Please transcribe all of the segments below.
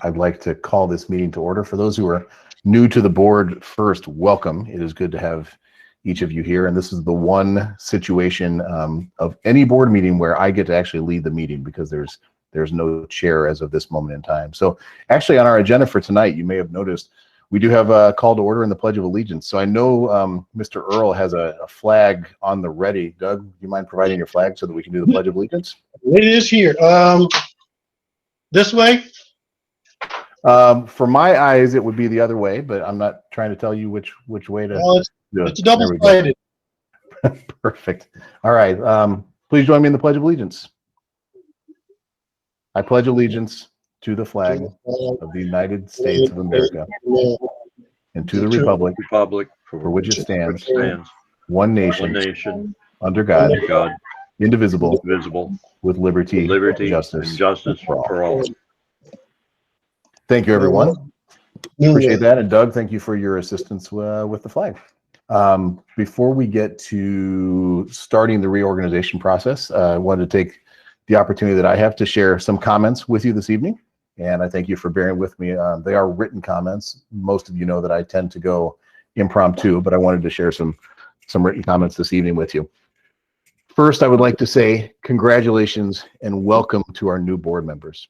I'd like to call this meeting to order. For those who are new to the board, first, welcome. It is good to have each of you here. And this is the one situation of any board meeting where I get to actually lead the meeting, because there's no chair as of this moment in time. So actually on our agenda for tonight, you may have noticed we do have a call to order in the Pledge of Allegiance. So I know Mr. Earl has a flag on the ready. Doug, do you mind providing your flag so that we can do the Pledge of Allegiance? It is here. This way? For my eyes, it would be the other way, but I'm not trying to tell you which way to do it. It's double-sided. Perfect. All right. Please join me in the Pledge of Allegiance. I pledge allegiance to the flag of the United States of America and to the republic for which it stands, one nation, under God, indivisible, with liberty and justice for all. Thank you, everyone. Appreciate that. And Doug, thank you for your assistance with the flag. Before we get to starting the reorganization process, I wanted to take the opportunity that I have to share some comments with you this evening. And I thank you for bearing with me. They are written comments. Most of you know that I tend to go impromptu, but I wanted to share some written comments this evening with you. First, I would like to say congratulations and welcome to our new board members.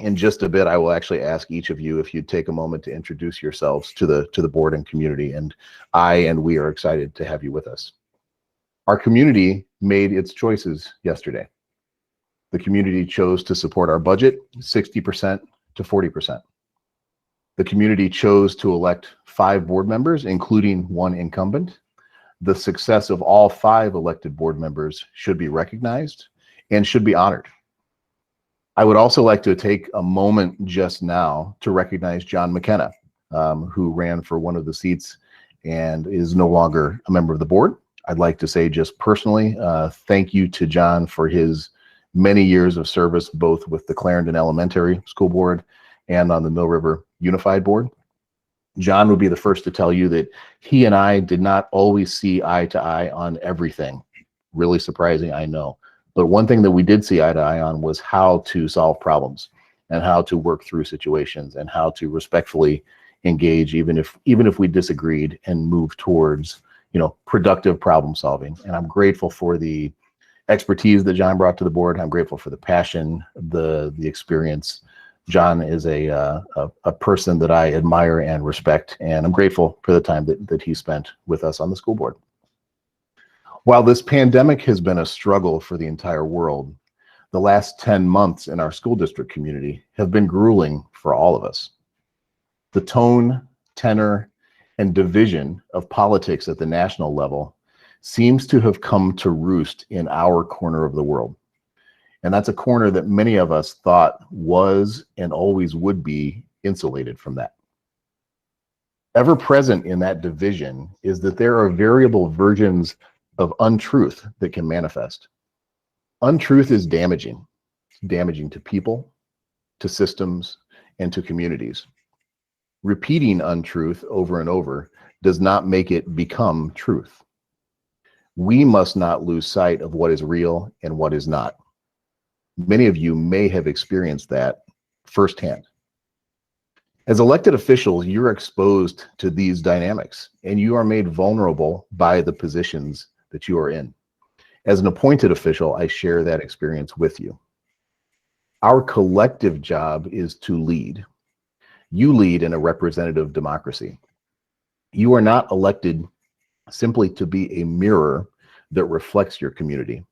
In just a bit, I will actually ask each of you if you'd take a moment to introduce yourselves to the board and community. And we are excited to have you with us. Our community made its choices yesterday. The community chose to support our budget 60% to 40%. The community chose to elect 5 board members, including 1 incumbent. The success of all 5 elected board members should be recognized and should be honored. I would also like to take a moment just now to recognize John McKenna, who ran for one of the seats and is no longer a member of the board. I'd like to say just personally, thank you to John for his many years of service, both with the Clarendon Elementary School Board and on the Mill River Unified Board. John would be the first to tell you that he and I did not always see eye to eye on everything. Really surprising, I know. But one thing that we did see eye to eye on was how to solve problems and how to work through situations and how to respectfully engage, even if we disagreed, and move towards, productive problem solving. And I'm grateful for the expertise that John brought to the board. I'm grateful for the passion, the experience. John is a person that I admire and respect, and I'm grateful for the time that he spent with us on the school board. While this pandemic has been a struggle for the entire world, the last 10 months in our school district community have been grueling for all of us. The tone, tenor, and division of politics at the national level seems to have come to roost in our corner of the world. And that's a corner that many of us thought was and always would be insulated from that. Ever present in that division is that there are variable versions of untruth that can manifest. Untruth is damaging. It's damaging to people, to systems, and to communities. Repeating untruth over and over does not make it become truth. We must not lose sight of what is real and what is not. Many of you may have experienced that firsthand. As elected officials, you're exposed to these dynamics, and you are made vulnerable by the positions that you are in. As an appointed official, I share that experience with you. Our collective job is to lead. You lead in a representative democracy. You are not elected simply to be a mirror that reflects your community.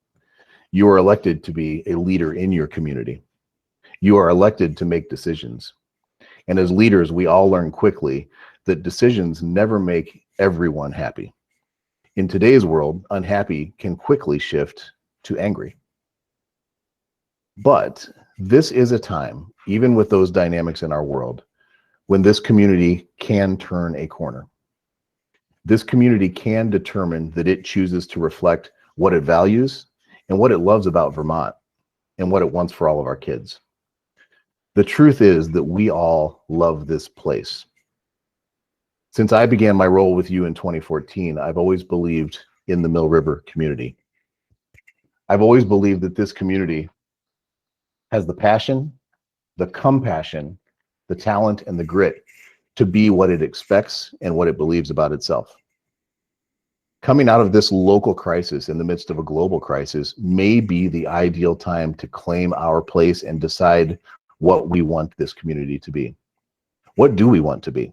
You are elected to be a leader in your community. You are elected to make decisions. And as leaders, we all learn quickly that decisions never make everyone happy. In today's world, unhappy can quickly shift to angry. But this is a time, even with those dynamics in our world, when this community can turn a corner. This community can determine that it chooses to reflect what it values and what it loves about Vermont and what it wants for all of our kids. The truth is that we all love this place. Since I began my role with you in 2014, I've always believed in the Mill River community. I've always believed that this community has the passion, the compassion, the talent, and the grit to be what it expects and what it believes about itself. Coming out of this local crisis in the midst of a global crisis may be the ideal time to claim our place and decide what we want this community to be. What do we want to be?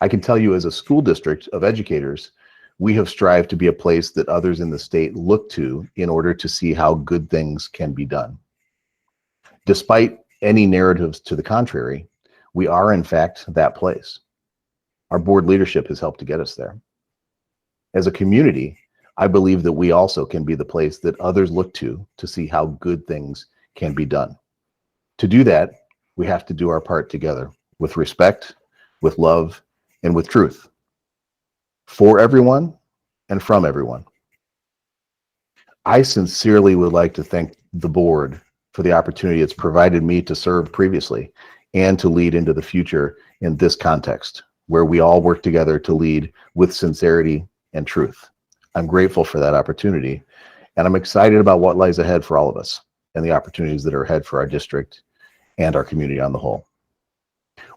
I can tell you, as a school district of educators, we have strived to be a place that others in the state look to in order to see how good things can be done. Despite any narratives to the contrary, we are in fact that place. Our board leadership has helped to get us there. As a community, I believe that we also can be the place that others look to see how good things can be done. To do that, we have to do our part together with respect, with love, and with truth. For everyone and from everyone. I sincerely would like to thank the board for the opportunity it's provided me to serve previously and to lead into the future in this context, where we all work together to lead with sincerity and truth. I'm grateful for that opportunity, and I'm excited about what lies ahead for all of us and the opportunities that are ahead for our district and our community on the whole.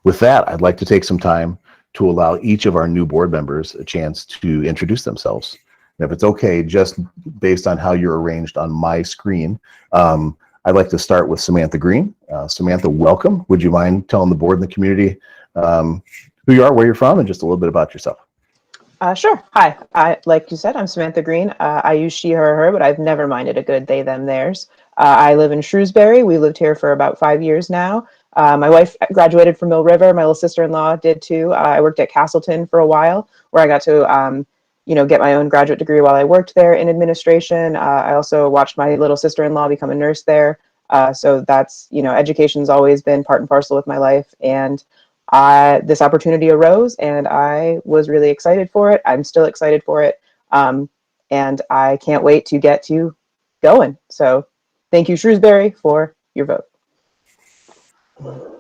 With that, I'd like to take some time to allow each of our new board members a chance to introduce themselves. And if it's okay, just based on how you're arranged on my screen, I'd like to start with Samantha Green. Samantha, welcome. Would you mind telling the board and the community who you are, where you're from, and just a little bit about yourself? Sure. Hi. Like you said, I'm Samantha Green. I use she, her, but I've never minded a good they, them, theirs. I live in Shrewsbury. We lived here for about 5 years now. My wife graduated from Mill River. My little sister-in-law did too. I worked at Castleton for a while, where I got to, get my own graduate degree while I worked there in administration. I also watched my little sister-in-law become a nurse there. So that's, education's always been part and parcel with my life. And this opportunity arose, and I was really excited for it. I'm still excited for it. And I can't wait to get to going. So thank you, Shrewsbury, for your vote.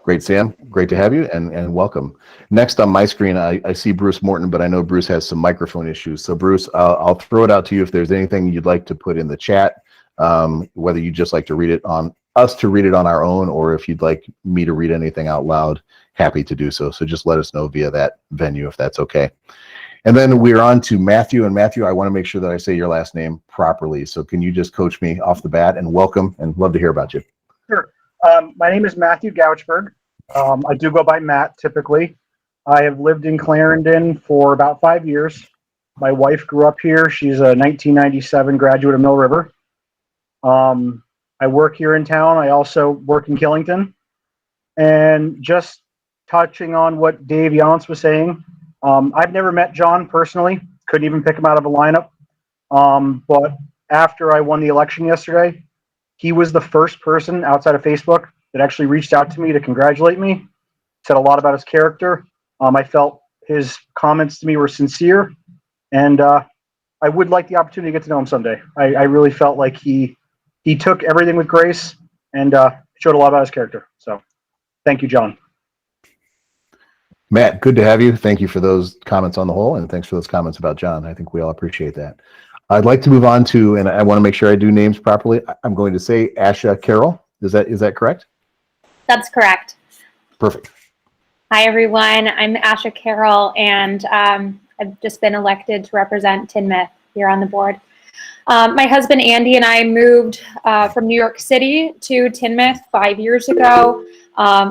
Great, Sam. Great to have you, and welcome. Next on my screen, I see Bruce Morton, but I know Bruce has some microphone issues. So Bruce, I'll throw it out to you if there's anything you'd like to put in the chat, whether you'd just like to read it on us to read it on our own, or if you'd like me to read anything out loud, happy to do so. So just let us know via that venue if that's okay. And then we're on to Matthew. And Matthew, I want to make sure that I say your last name properly. So can you just coach me off the bat, and welcome, and love to hear about you. Sure. My name is Matthew Gouchberg. I do go by Matt typically. I have lived in Clarendon for about 5 years. My wife grew up here. She's a 1997 graduate of Mill River. I work here in town. I also work in Killington. And just touching on what Dave Yance was saying, I've never met John personally. Couldn't even pick him out of a lineup. But after I won the election yesterday, he was the first person outside of Facebook that actually reached out to me to congratulate me. Said a lot about his character. I felt his comments to me were sincere, and I would like the opportunity to get to know him someday. I really felt like he took everything with grace and showed a lot about his character. So thank you, John. Matt, good to have you. Thank you for those comments on the whole, and thanks for those comments about John. I think we all appreciate that. I'd like to move on to, and I want to make sure I do names properly. I'm going to say Asha Carroll. Is that correct? That's correct. Perfect. Hi, everyone. I'm Asha Carroll, and I've just been elected to represent Tinmouth here on the board. My husband, Andy, and I moved from New York City to Tinmouth 5 years ago.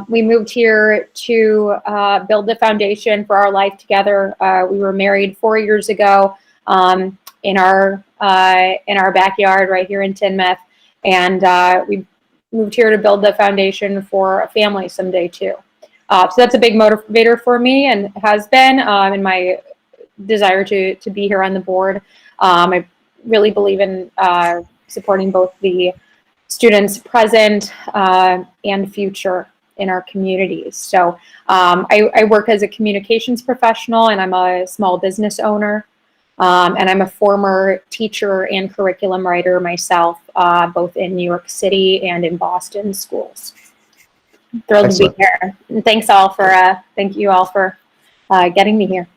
We moved here to build the foundation for our life together. We were married 4 years ago in our backyard right here in Tinmouth, and we moved here to build the foundation for a family someday too. So that's a big motivator for me, and has been in my desire to be here on the board. I really believe in supporting both the students present and future in our communities. So I work as a communications professional, and I'm a small business owner. And I'm a former teacher and curriculum writer myself, both in New York City and in Boston schools. Thrilled Excellent. To be here. And thank you all for getting me here.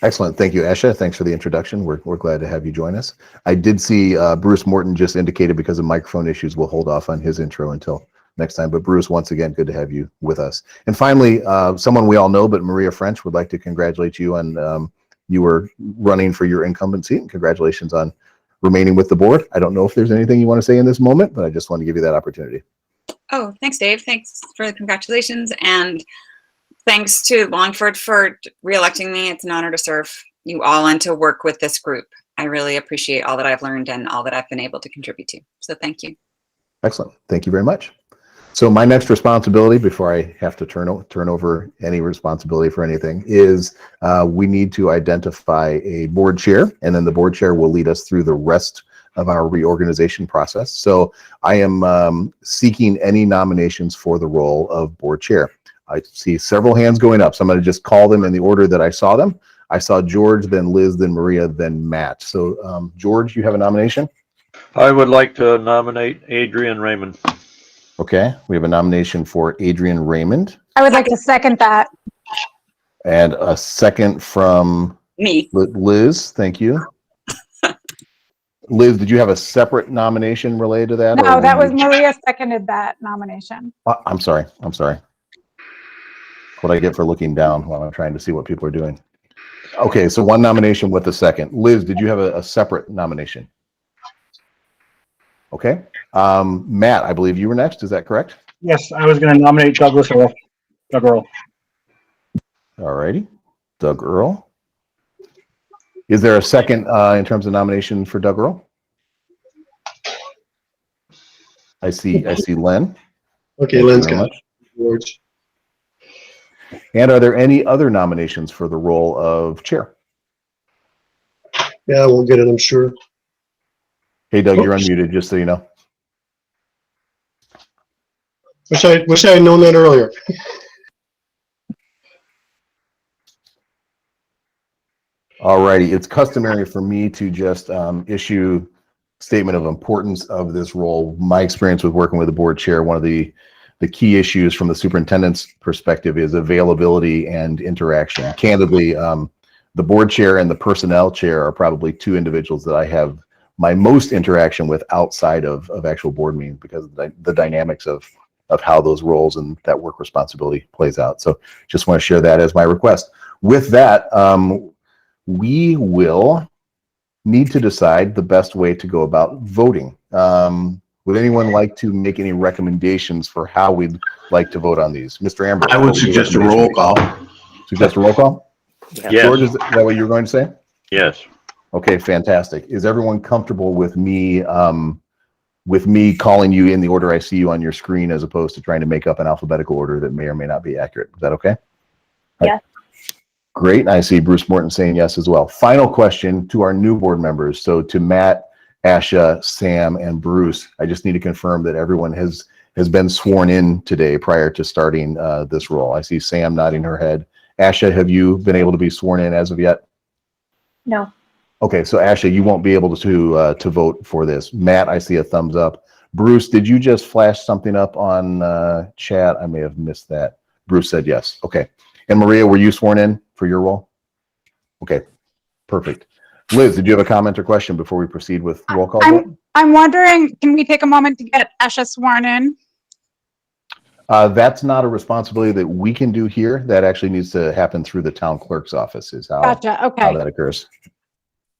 Excellent. Thank you, Asha. Thanks for the introduction. We're glad to have you join us. I did see Bruce Morton just indicated because of microphone issues, we'll hold off on his intro until next time. But Bruce, once again, good to have you with us. And finally, someone we all know, but Maria French would like to congratulate you on you were running for your incumbency. And congratulations on remaining with the board. I don't know if there's anything you want to say in this moment, but I just want to give you that opportunity. Oh, thanks, Dave. Thanks for the congratulations. And thanks to Longford for re-electing me. It's an honor to serve you all and to work with this group. I really appreciate all that I've learned and all that I've been able to contribute to. So thank you. Excellent. Thank you very much. So my next responsibility, before I have to turn over any responsibility for anything, is we need to identify a board chair, and then the board chair will lead us through the rest of our reorganization process. So I am seeking any nominations for the role of board chair. I see several hands going up, so I'm going to just call them in the order that I saw them. I saw George, then Liz, then Maria, then Matt. So George, you have a nomination? I would like to nominate Adrian Raymond. Okay, we have a nomination for Adrian Raymond. I would like to second that. And a second from Me. Liz. Thank you. Liz, did you have a separate nomination related to that? No, that was Maria seconded that nomination. I'm sorry. What I get for looking down while I'm trying to see what people are doing. Okay, so one nomination with a second. Liz, did you have a separate nomination? Okay. Matt, I believe you were next. Is that correct? Yes, I was going to nominate Doug Earl. All righty. Doug Earl. Is there a second in terms of nomination for Doug Earl? I see Len. Okay, Len's got it. George. And are there any other nominations for the role of chair? Yeah, we'll get it, I'm sure. Hey, Doug, you're unmuted, just so you know. Wish I had known that earlier. All righty. It's customary for me to just issue statement of importance of this role. My experience with working with the board chair, one of the key issues from the superintendent's perspective is availability and interaction. Candidly, the board chair and the personnel chair are probably two individuals that I have my most interaction with outside of actual board meetings because of the dynamics of how those roles and that work responsibility plays out. So just want to share that as my request. With that, we will need to decide the best way to go about voting. Would anyone like to make any recommendations for how we'd like to vote on these? Mr. Amber. I would suggest a roll call. Suggest a roll call? Yes. George, is that what you're going to say? Yes. Okay, fantastic. Is everyone comfortable with me calling you in the order I see you on your screen as opposed to trying to make up an alphabetical order that may or may not be accurate? Is that okay? Yes. Great. And I see Bruce Morton saying yes as well. Final question to our new board members. So to Matt, Asha, Sam, and Bruce, I just need to confirm that everyone has been sworn in today prior to starting this role. I see Sam nodding her head. Asha, have you been able to be sworn in as of yet? No. Okay, so Asha, you won't be able to vote for this. Matt, I see a thumbs up. Bruce, did you just flash something up on chat? I may have missed that. Bruce said yes. Okay. And Maria, were you sworn in for your role? Okay, perfect. Liz, did you have a comment or question before we proceed with roll call vote? I'm wondering, can we take a moment to get Asha sworn in? That's not a responsibility that we can do here. That actually needs to happen through the town clerk's office is how Gotcha. Okay. how that occurs.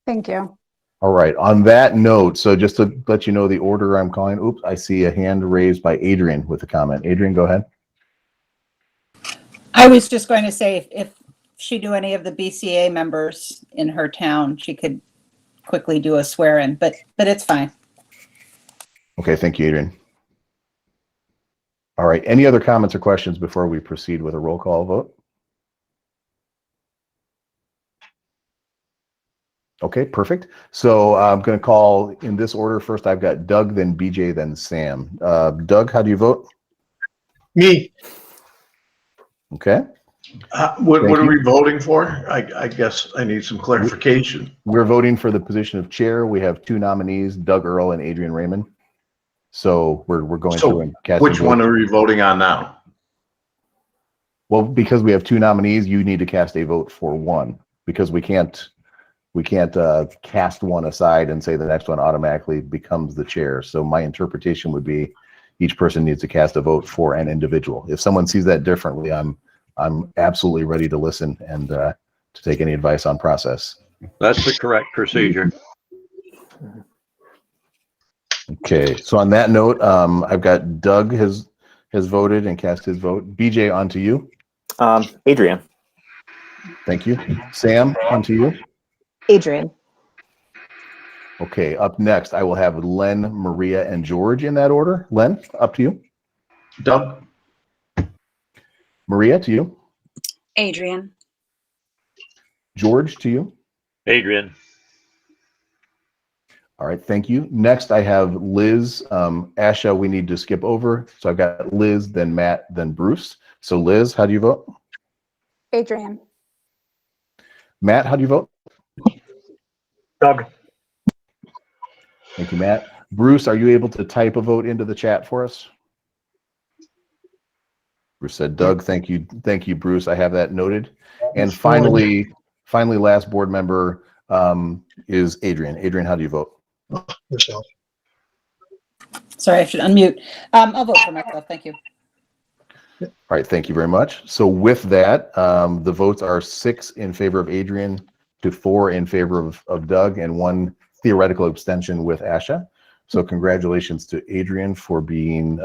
Thank you. All right. On that note, so just to let you know the order I'm calling. Oops, I see a hand raised by Adrian with a comment. Adrian, go ahead. I was just going to say if she knew any of the BCA members in her town, she could quickly do a swear in, but it's fine. Okay, thank you, Adrian. All right, any other comments or questions before we proceed with a roll call vote? Okay, perfect. So I'm going to call in this order. First, I've got Doug, then BJ, then Sam. Doug, how do you vote? Me. Okay. What are we voting for? I guess I need some clarification. We're voting for the position of chair. We have two nominees, Doug Earl and Adrian Raymond. So we're going through and casting which one are we voting on now? Well, because we have two nominees, you need to cast a vote for one because we can't cast one aside and say the next one automatically becomes the chair. So my interpretation would be each person needs to cast a vote for an individual. If someone sees that differently, I'm absolutely ready to listen and to take any advice on process. That's the correct procedure. Okay, so on that note, I've got Doug has voted and cast his vote. BJ, on to you. Adrian. Thank you. Sam, on to you. Adrian. Okay, up next, I will have Len, Maria, and George in that order. Len, up to you. Doug, Maria, to you. Adrian. George, to you. Adrian. All right, thank you. Next, I have Liz. Asha, we need to skip over. So I've got Liz, then Matt, then Bruce. So Liz, how do you vote? Adrian. Matt, how do you vote? Doug. Thank you, Matt. Bruce, are you able to type a vote into the chat for us? Bruce said Doug. Thank you. Thank you, Bruce. I have that noted. And finally, last board member is Adrian. Adrian, how do you vote? Yourself. Sorry, I should unmute. I'll vote for myself. Thank you. All right, thank you very much. So with that, the votes are 6 in favor of Adrian to 4 in favor of Doug and 1 theoretical abstention with Asha. So congratulations to Adrian for being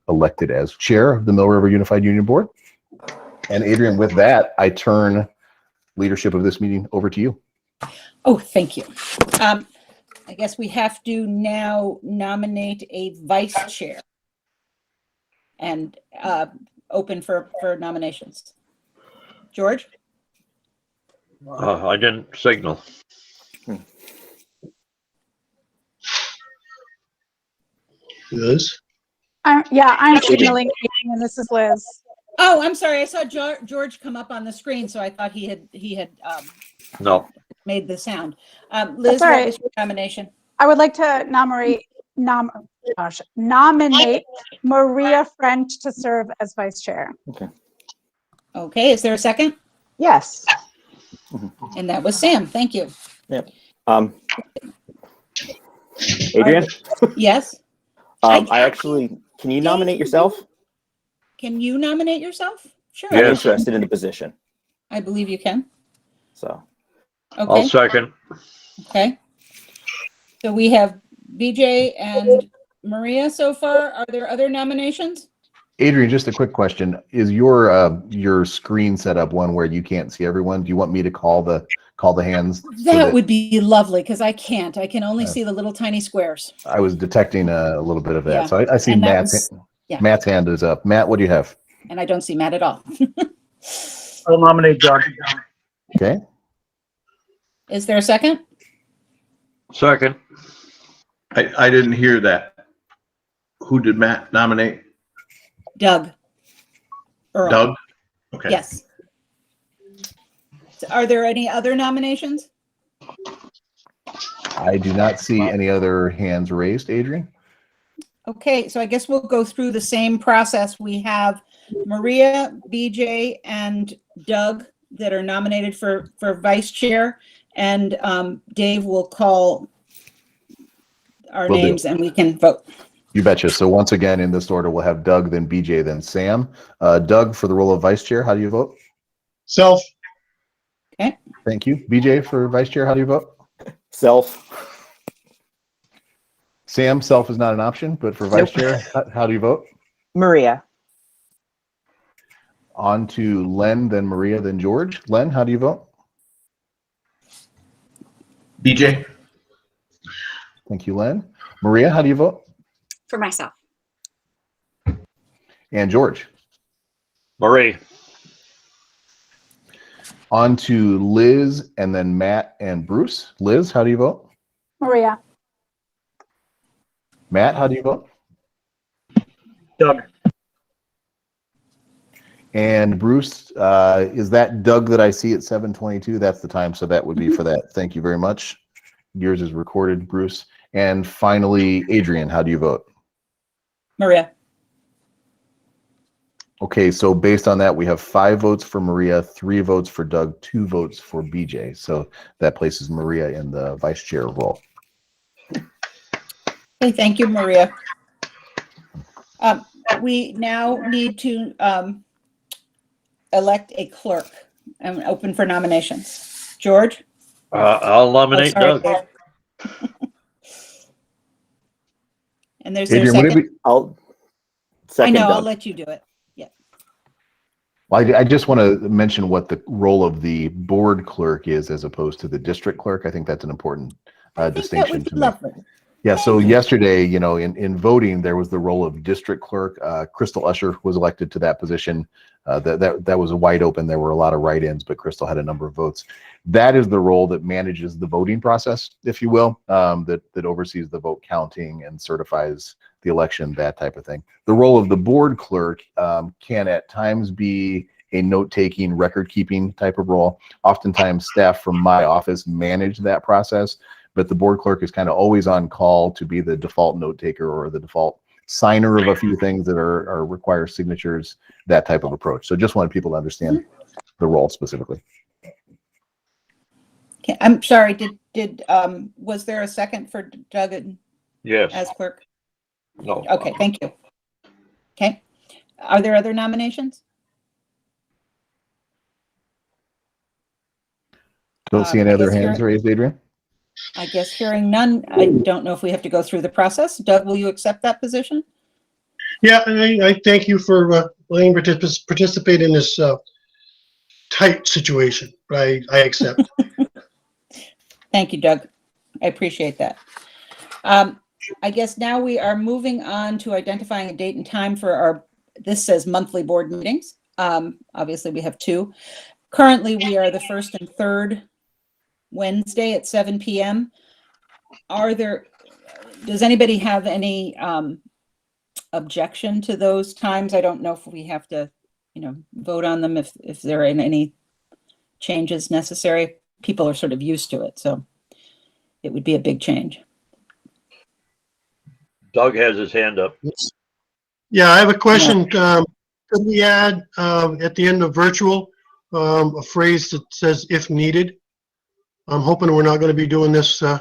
elected as chair of the Mill River Unified Union Board. And Adrian, with that, I turn leadership of this meeting over to you. Oh, thank you. I guess we have to now nominate a vice chair and open for nominations. George? I didn't signal. Liz? I'm signaling, and this is Liz. Oh, I'm sorry. I saw George come up on the screen, so I thought he had No. made the sound. Liz, That's all right. what was your nomination? I would like to nominate Maria French to serve as vice chair. Okay, is there a second? Yes. And that was Sam. Thank you. Yep. Adrian. Yes. I actually, can you nominate yourself? Can you nominate yourself? Sure. I'm Yes. interested in the position. I believe you can. So Okay. I'll second. Okay. So we have BJ and Maria so far. Are there other nominations? Adrian, just a quick question. Is your screen set up one where you can't see everyone? Do you want me to call the hands? That would be lovely because I can't. I can only see the little tiny squares. I was detecting a little bit of that. Yeah. So I see And that Matt's yeah. Matt's hand is up. Matt, what do you have? And I don't see Matt at all. I'll nominate Doug. Okay. Is there a second? Second. I didn't hear that. Who did Matt nominate? Doug. Earl. Doug? Okay. Yes. So are there any other nominations? I do not see any other hands raised, Adrian. Okay, so I guess we'll go through the same process. We have Maria, BJ, and Doug that are nominated for vice chair, and Dave will call our Will do. names and we can vote. You betcha. So once again, in this order, we'll have Doug, then BJ, then Sam. Doug, for the role of vice chair, how do you vote? Self. Okay. Thank you. BJ, for vice chair, how do you vote? self. Sam, self is not an option, but for vice chair, how do you vote? Maria. On to Len, then Maria, then George. Len, how do you vote? BJ? Thank you, Len. Maria, how do you vote? For myself. And George. Marie. On to Liz, and then Matt and Bruce. Liz, how do you vote? Maria. Matt, how do you vote? Doug. And Bruce, is that Doug that I see at 7:22? That's the time, so that would be for that. Thank you very much. Yours is recorded, Bruce. And finally, Adrian, how do you vote? Maria. Okay, so based on that, we have 5 votes for Maria, 3 votes for Doug, 2 votes for BJ. So that places Maria in the vice chair role. Okay, thank you, Maria. We now need to elect a clerk. I'm open for nominations. George? I'll nominate sorry, Doug. Dave. And there's their Adrian, would it second. be, I'll I second know, I'll Doug. let you do it. Yeah. well, I just want to mention what the role of the board clerk is as opposed to the district clerk. I think that's an important I think that distinction would to be make. lovely. Yeah, so Thank you. yesterday, in voting, there was the role of district clerk. Crystal Usher was elected to that position. That was wide open. There were a lot of write-ins, but Crystal had a number of votes. That is the role that manages the voting process, if you will, that oversees the vote counting and certifies the election, that type of thing. The role of the board clerk can at times be a note-taking, record-keeping type of role. Oftentimes, staff from my office manage that process, but the board clerk is kind of always on call to be the default note taker or the default signer of a few things that are require signatures, that type of approach. So just wanted people to understand the role specifically. Okay, I'm sorry, did was there a second for Doug Yes. as clerk? No. Okay, thank you. Okay, are there other nominations? Don't see any I other guess hands raised, Adrian? I guess hearing none, I don't know if we have to go through the process. Doug, will you accept that position? Yeah, and I thank you for letting me participate in this tight situation. I accept. Thank you, Doug. I appreciate that. I guess now we are moving on to identifying a date and time for our, this says monthly board meetings. Obviously we have two. Currently we are the first and third Wednesday at 7 p.m. Does anybody have any objection to those times? I don't know if we have to, vote on them if there are any changes necessary. People are sort of used to it, so it would be a big change. Doug has his hand up. Yeah, I have a question. Could we add at the end of virtual a phrase that says "if needed"? I'm hoping we're not going to be doing this for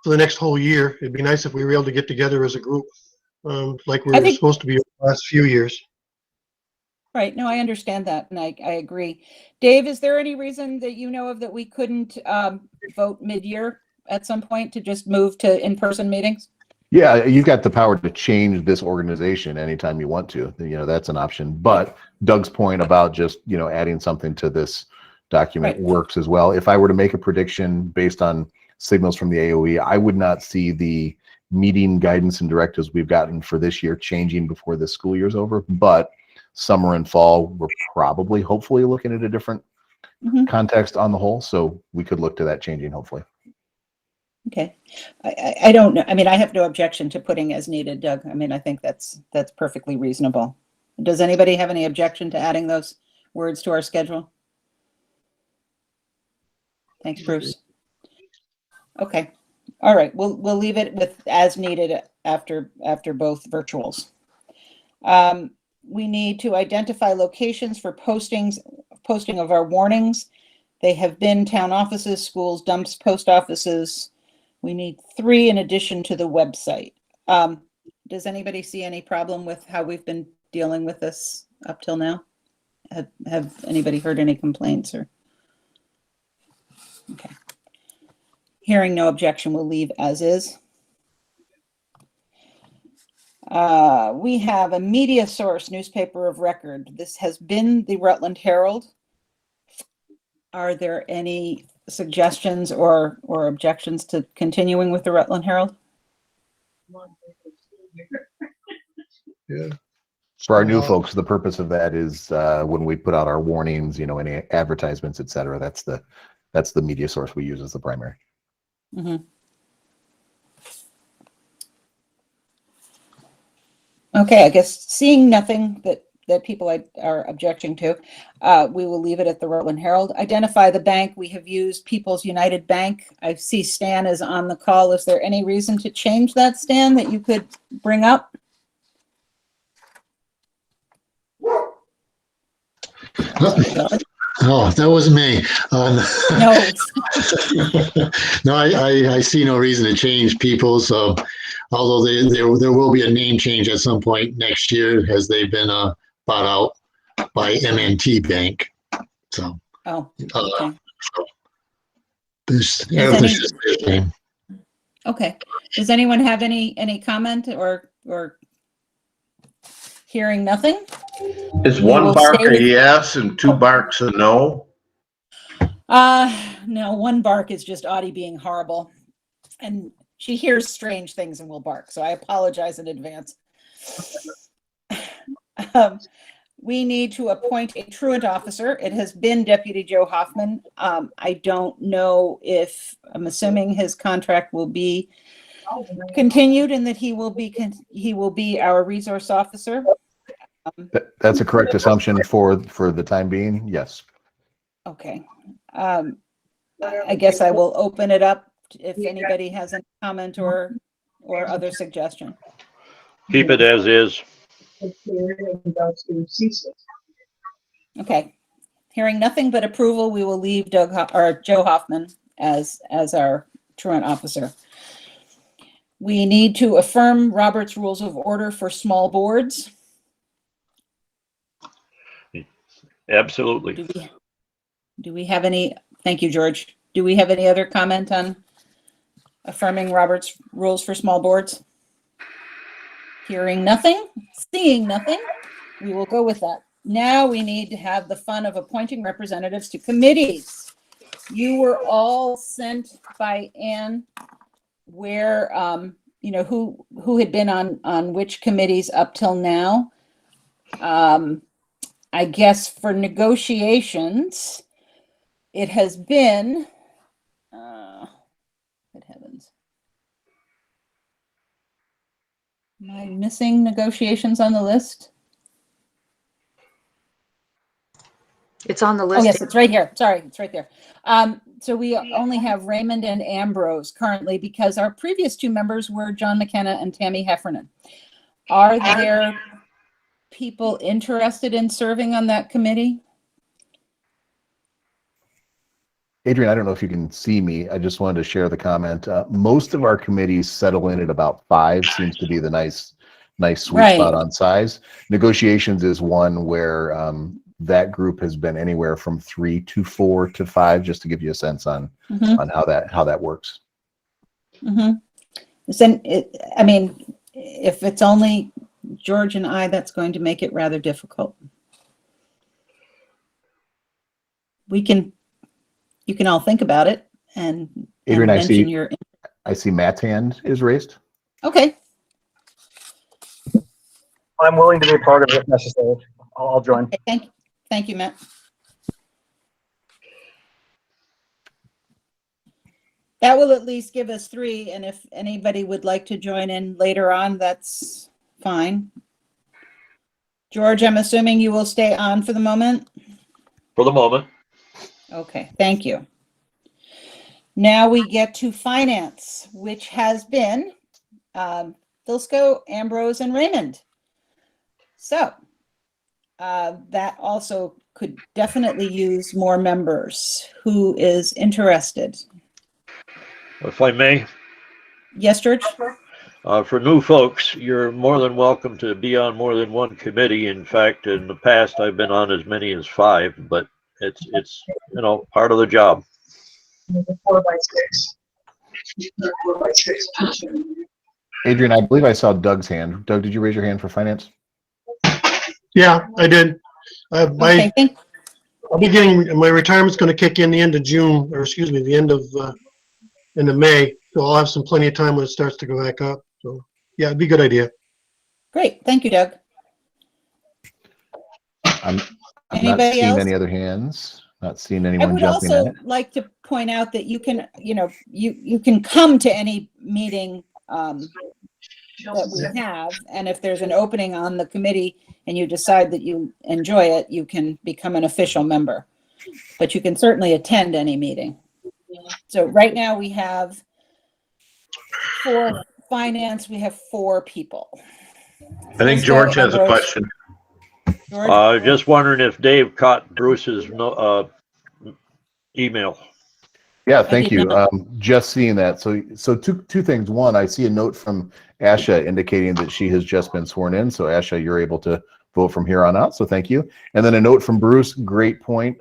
the next whole year. It'd be nice if we were able to get together as a group, like we were supposed to be the last few years. Right. No, I understand that, and I agree. Dave, is there any reason that you know of that we couldn't vote mid-year at some point to just move to in-person meetings? Yeah, you've got the power to change this organization anytime you want to. That's an option. But Doug's point about just, adding something to this document works as well. If I were to make a prediction based on signals from the AOE, I would not see the meeting guidance and directives we've gotten for this year changing before the school year's over. But summer and fall, we're probably, hopefully, looking at a different context on the whole. So we could look to that changing, hopefully. Okay. I don't know. I mean, I have no objection to putting as needed, Doug. I mean, I think that's perfectly reasonable. Does anybody have any objection to adding those words to our schedule? Thanks, Bruce. Okay. All right. We'll leave it with as needed after both virtuals. We need to identify locations for posting of our warnings. They have been town offices, schools, dumps, post offices. We need 3 in addition to the website. Does anybody see any problem with how we've been dealing with this up till now? Have anybody heard any complaints or? Okay. Hearing no objection, we'll leave as is. We have a media source, newspaper of record. This has been the Rutland Herald. Are there any suggestions or objections to continuing with the Rutland Herald? Yeah. For our new folks, the purpose of that is when we put out our warnings, any advertisements, et cetera, that's the media source we use as the primary. Mm-hmm. Okay, I guess seeing nothing that people are objecting to, we will leave it at the Rutland Herald. Identify the bank. We have used People's United Bank. I see Stan is on the call. Is there any reason to change that, Stan, that you could bring up? Oh, that wasn't me. No. No, I see no reason to change People's. although there will be a name change at some point next year as they've been bought out by M&T Bank. So. Oh, okay. This, Okay. Does anyone have any comment or hearing nothing? Is We one will bark stay a with- yes and two barks a no? No, one bark is just Audie being horrible. And she hears strange things and will bark. So I apologize in advance. We need to appoint a truant officer. It has been Deputy Joe Hoffman. I don't know if, I'm assuming his contract will be continued and that he will be our resource officer. That's a correct assumption for the time being. Yes. Okay. I guess I will open it up if anybody has any comment or other suggestion. Keep it as is. Okay. Hearing nothing but approval, we will leave Joe Hoffman as our truant officer. We need to affirm Robert's Rules of Order for small boards. Absolutely. Do we have any, thank you, George. Do we have any other comment on affirming Robert's Rules for small boards? Hearing nothing, seeing nothing, we will go with that. Now we need to have the fun of appointing representatives to committees. You were all sent by Ann where, who had been on which committees up till now. I guess for negotiations, it has been, good heavens. Am I missing negotiations on the list? It's on the Oh, list. yes, it's right here. Sorry, it's right there. So we only have Raymond and Ambrose currently because our previous two members were John McKenna and Tammy Heffernan. Are there people interested in serving on that committee? Adrian, I don't know if you can see me. I just wanted to share the comment. Most of our committees settle in at about 5, seems to be the nice sweet Right. spot on size. Negotiations is one where that group has been anywhere from 3 to 4 to 5, just to give you a sense on how that works. So, I mean, if it's only George and I, that's going to make it rather difficult. You can all think about it and Adrian, mention your. I see Matt's hand is raised. Okay. I'm willing to be a part of it if necessary. I'll join. Okay, thank you, Matt. That will at least give us 3, and if anybody would like to join in later on, that's fine. George, I'm assuming you will stay on for the moment? For the moment. Okay, thank you. Now we get to finance, which has been Filsco, Ambrose, and Raymond. So that also could definitely use more members. Who is interested? If I may. Yes, George? For new folks, you're more than welcome to be on more than one committee. In fact, in the past, I've been on as many as 5, but it's part of the job. 4 by 6. 4 by 6. Adrian, I believe I saw Doug's hand. Doug, did you raise your hand for finance? Yeah, I did. I'll be getting, my retirement's going to kick in the end of June, or excuse me, the end of May. So I'll have plenty of time when it starts to go back up. So yeah, it'd be a good idea. Great, thank you, Doug. I'm not Anybody seeing else? any other hands. Not seeing I anyone would jumping also in. like to point out that you can, you can come to any meeting that we have, and if there's an opening on the committee and you decide that you enjoy it, you can become an official member. But you can certainly attend any meeting. So right now we have, for finance, we have 4 people. I think George has a question. Just wondering if Dave caught Bruce's email. Yeah, thank you. Just seeing that. So two things. One, I see a note from Asha indicating that she has just been sworn in. So Asha, you're able to vote from here on out. So thank you. And then a note from Bruce, great point.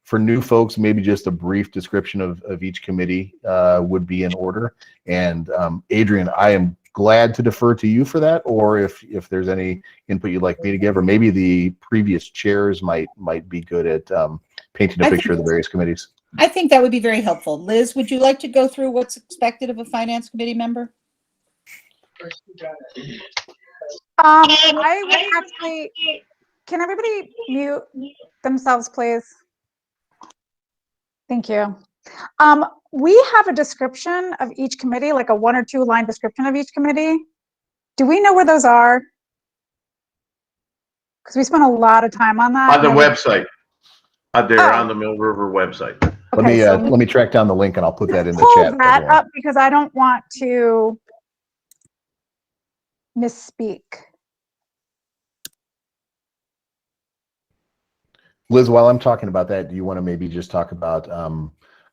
For new folks, maybe just a brief description of each committee would be in order. And Adrian, I am glad to defer to you for that, or if there's any input you'd like me to give, or maybe the previous chairs might be good at painting a picture of the various committees. I think that would be very helpful. Liz, would you like to go through what's expected of a finance committee member? I would actually, can everybody mute themselves, please? Thank you. We have a description of each committee, like a 1 or 2 line description of each committee. Do we know where those are? Because we spent a lot of time on that. On the website. They're Oh. on the Mill River website. Okay, let me track down the link and I'll put that in the pull chat. that up because I don't want to misspeak. Liz, while I'm talking about that, do you want to maybe just talk about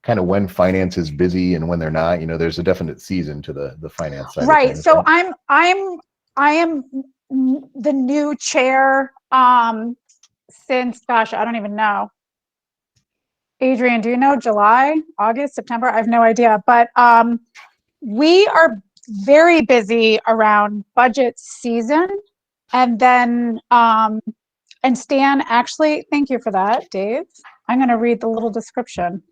kind of when finance is busy and when they're not? You know, there's a definite season to the finance side. Right. Of things, So right? I am the new chair since, gosh, I don't even know. Adrian, do you know July, August, September? I have no idea. But we are very busy around budget season. And then, and Stan, actually, thank you for that, Dave. I'm going to read the little description.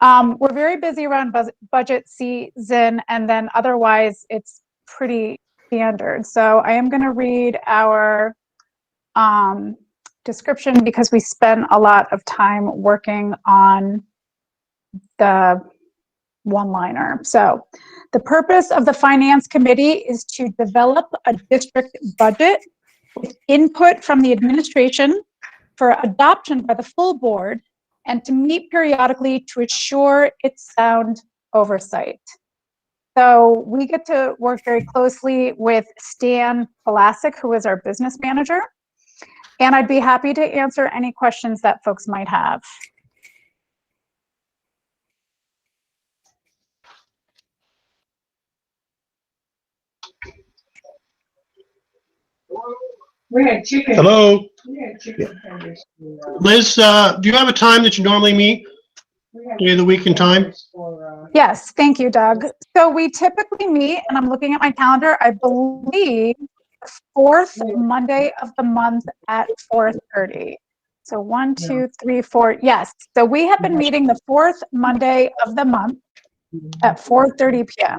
We're very busy around budget season, and then otherwise it's pretty standard. So I am going to read our description because we spend a lot of time working on the one-liner. So the purpose of the Finance Committee is to develop a district budget with input from the administration for adoption by the full board and to meet periodically to ensure its sound oversight. So we get to work very closely with Stan Pulasic, who is our business manager, and I'd be happy to answer any questions that folks might have. Hello? Liz, do you have a time that you normally meet? Any of the week and time? Yes, thank you, Doug. So we typically meet, and I'm looking at my calendar, I believe the 4th Monday of the month at 4:30. So 1, 2, 3, 4. Yes. So we have been meeting the 4th Monday of the month at 4:30 p.m.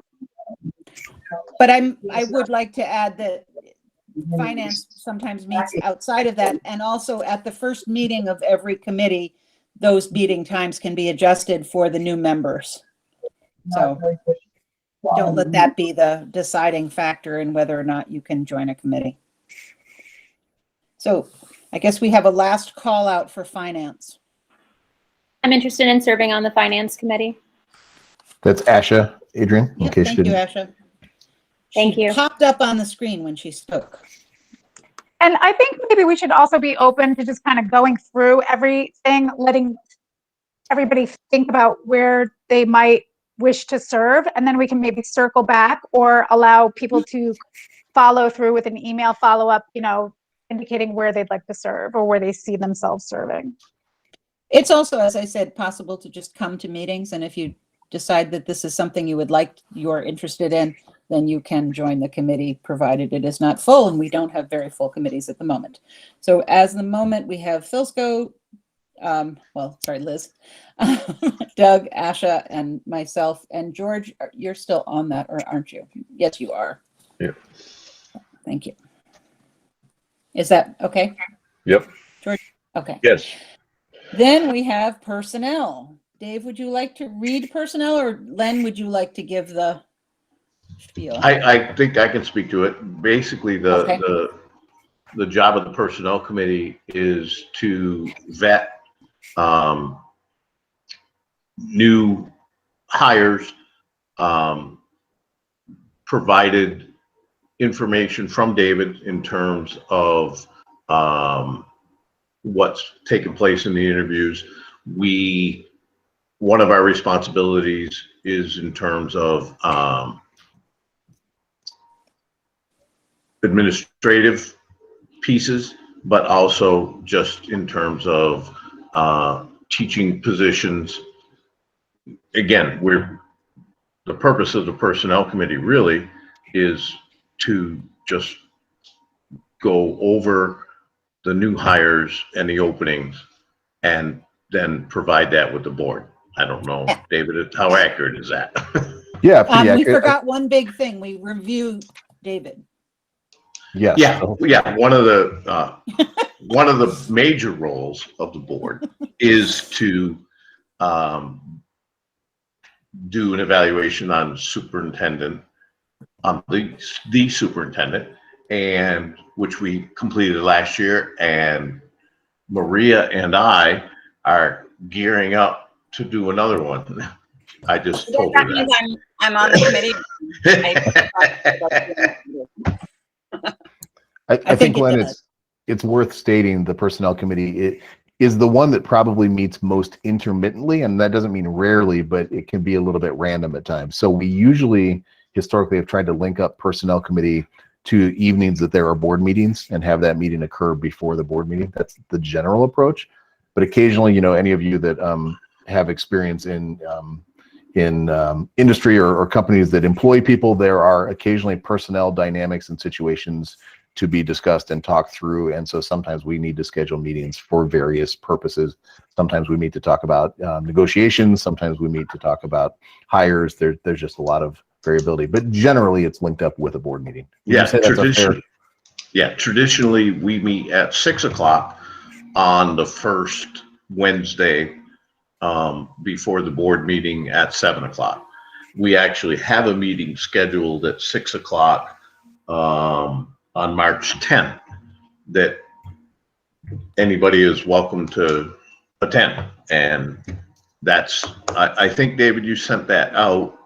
But I would like to add that finance sometimes meets outside of that, and also at the first meeting of every committee, those meeting times can be adjusted for the new members. So don't let that be the deciding factor in whether or not you can join a committee. So I guess we have a last call out for finance. I'm interested in serving on the finance committee. That's Asha, Adrian. Yep, thank you, Asha. Thank you. Popped up on the screen when she spoke. And I think maybe we should also be open to just kind of going through everything, letting everybody think about where they might wish to serve, and then we can maybe circle back or allow people to follow through with an email follow-up, you know, indicating where they'd like to serve or where they see themselves serving. It's also, as I said, possible to just come to meetings, and if you decide that this is something you're interested in, then you can join the committee, provided it is not full, and we don't have very full committees at the moment. So as the moment, we have Philsco, Liz, Doug, Asha, and myself, and George, you're still on that, or aren't you? Yes, you are. Yeah. Thank you. Is that okay? Yep. George? Okay. Yes. Then we have personnel. Dave, would you like to read personnel, or Len, would you like to give the spiel? I think I can speak to it. Basically, the job of the personnel committee is to vet new hires, provided information from David in terms of what's taken place in the interviews. One of our responsibilities is in terms of administrative pieces, but also just in terms of teaching positions. Again, the purpose of the personnel committee really is to just go over the new hires and the openings and then provide that with the board. I don't know, David, how accurate is that? Yeah, pretty We accurate. forgot one big thing. We review David. Yes. Yeah, one of the major roles of the board is to do an evaluation on superintendent, on the superintendent, and which we completed last year. And Maria and I are gearing up to do another one. I just told her means that. I'm on the committee. I think, it Glenn, does. it's worth stating the personnel committee is the one that probably meets most intermittently, and that doesn't mean rarely, but it can be a little bit random at times. So we usually historically have tried to link up personnel committee to evenings that there are board meetings and have that meeting occur before the board meeting. That's the general approach. But occasionally, any of you that have experience in industry or companies that employ people, there are occasionally personnel dynamics and situations to be discussed and talked through. And so sometimes we need to schedule meetings for various purposes. Sometimes we meet to talk about negotiations. Sometimes we meet to talk about hires. There's just a lot of variability, but generally it's linked up with a board meeting. Yeah, traditionally we meet at 6 o'clock on the first Wednesday before the board meeting at 7 o'clock. We actually have a meeting scheduled at 6 o'clock on March 10th that anybody is welcome to attend. And that's, I think, David, you sent that out.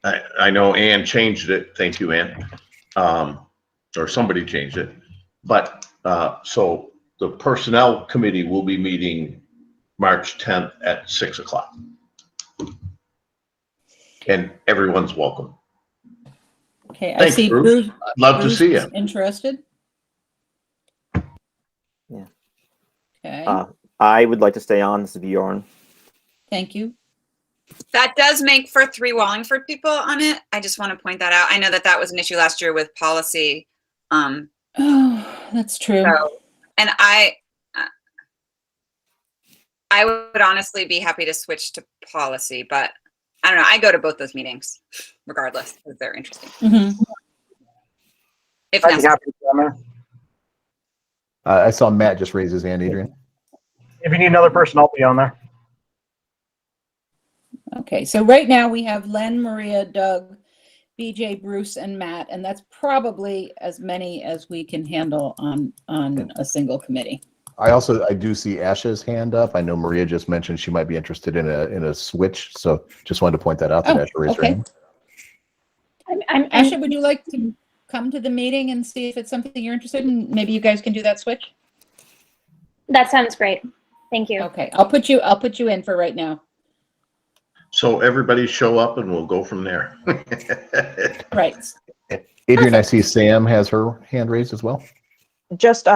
I know Ann changed it. Thank you, Ann. Or somebody changed it. But so the personnel committee will be meeting March 10th at 6 o'clock. And everyone's welcome. Okay, I Thanks, see Bruce. I'd love to see is you. interested. Yeah. Okay, I would like to stay on. This is Bjorn. thank you. That does make for 3 Wallingford people on it. I just want to point that out. I know that was an issue last year with policy. Oh, that's true. So, and I would honestly be happy to switch to policy, but I don't know. I go to both those meetings regardless because they're interesting. Mhm. If I'd be necessary. happy to be on there. I saw Matt just raise his hand, Adrian. If you need another person, I'll be on there. Okay, so right now we have Len, Maria, Doug, BJ, Bruce, and Matt, and that's probably as many as we can handle on a single committee. I do see Asha's hand up. I know Maria just mentioned she might be interested in a switch, so just wanted to point that out that Asha raised her hand. Asha, would you like to come to the meeting and see if it's something you're interested in? Maybe you guys can do that switch. That sounds great. Thank you. Okay, I'll put you in for right now. So everybody show up and we'll go from there. Right. Adrian, I see Sam has her hand raised as well. Just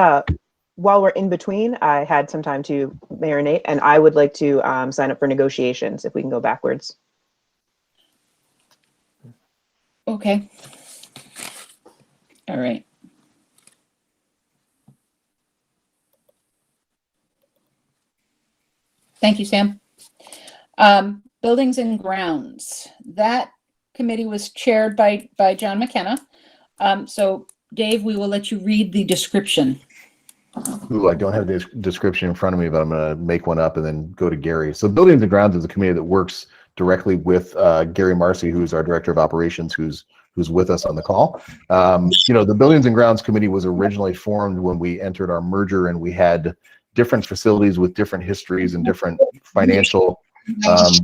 while we're in between, I had some time to marinate, and I would like to sign up for negotiations if we can go backwards. Okay. All right. Thank you, Sam. Buildings and grounds. That committee was chaired by John McKenna. So Dave, we will let you read the description. Ooh, I don't have the description in front of me, but I'm going to make one up and then go to Gary. So Buildings and Grounds is a committee that works directly with Gary Marcy, who's our Director of Operations, who's with us on the call. The Buildings and Grounds Committee was originally formed when we entered our merger, and we had different facilities with different histories and different financial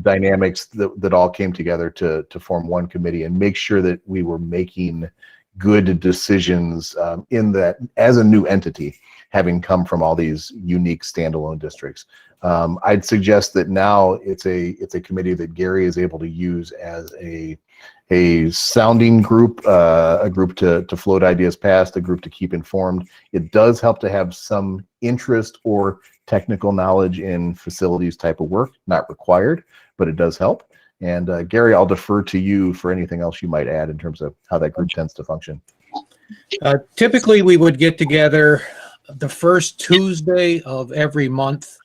dynamics that all came together to form one committee and make sure that we were making good decisions in that as a new entity. having come from all these unique standalone districts. I'd suggest that now it's a committee that Gary is able to use as a sounding group, a group to float ideas past, a group to keep informed. It does help to have some interest or technical knowledge in facilities type of work, not required, but it does help. And Gary, I'll defer to you for anything else you might add in terms of how that group tends to function. Typically, we would get together the first Tuesday of every month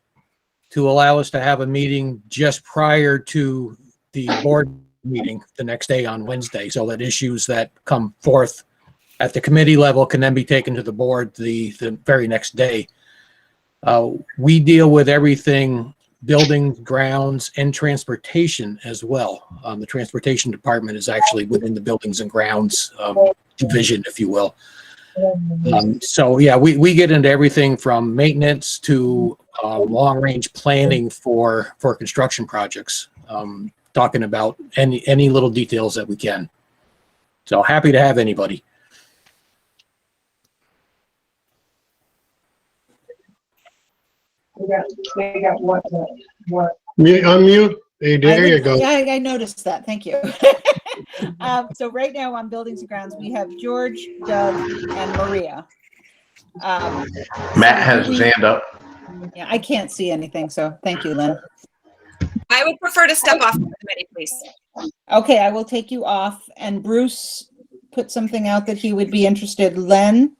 to allow us to have a meeting just prior to the board meeting the next day on Wednesday, so that issues that come forth at the committee level can then be taken to the board the very next day. We deal with everything buildings, grounds, and transportation as well. The transportation department is actually within the buildings and grounds division, if you will. So yeah, we get into everything from maintenance to long-range planning for construction projects, talking about any little details that we can. So happy to have anybody. Unmute. Hey, there you go. Yeah, I noticed that. Thank you. So right now on buildings and grounds, we have George, Doug, and Maria. Matt has his hand up. Yeah, I can't see anything, so thank you, Lynn. I would prefer to step off the committee, please. Okay, I will take you off. And Bruce put something out that he would be interested. Len?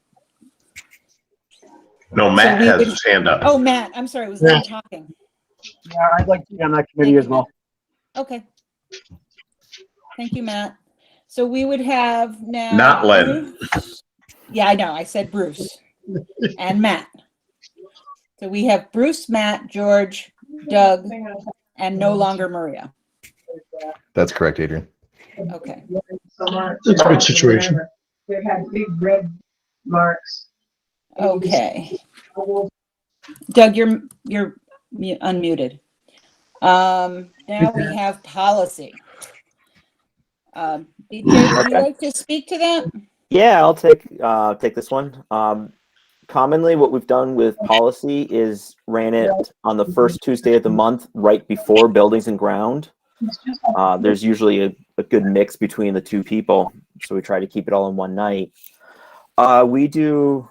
No, Matt has his hand up. Oh, Matt. I'm sorry. Was Len talking? Yeah, I'd like to be on that committee as well. Okay. Thank you, Matt. So we would have now. Not Len. Bruce. Yeah, I know. I said Bruce and Matt. So we have Bruce, Matt, George, Doug, and no longer Maria. That's correct, Adrian. Okay. It's a good situation. They had big red marks. Okay. Doug, you're unmuted. Now we have policy. BJ, would you like to speak to that? Yeah, I'll take this one. Commonly, what we've done with policy is ran it on the first Tuesday of the month, right before buildings and ground. There's usually a good mix between the two people, so we try to keep it all in one night. We do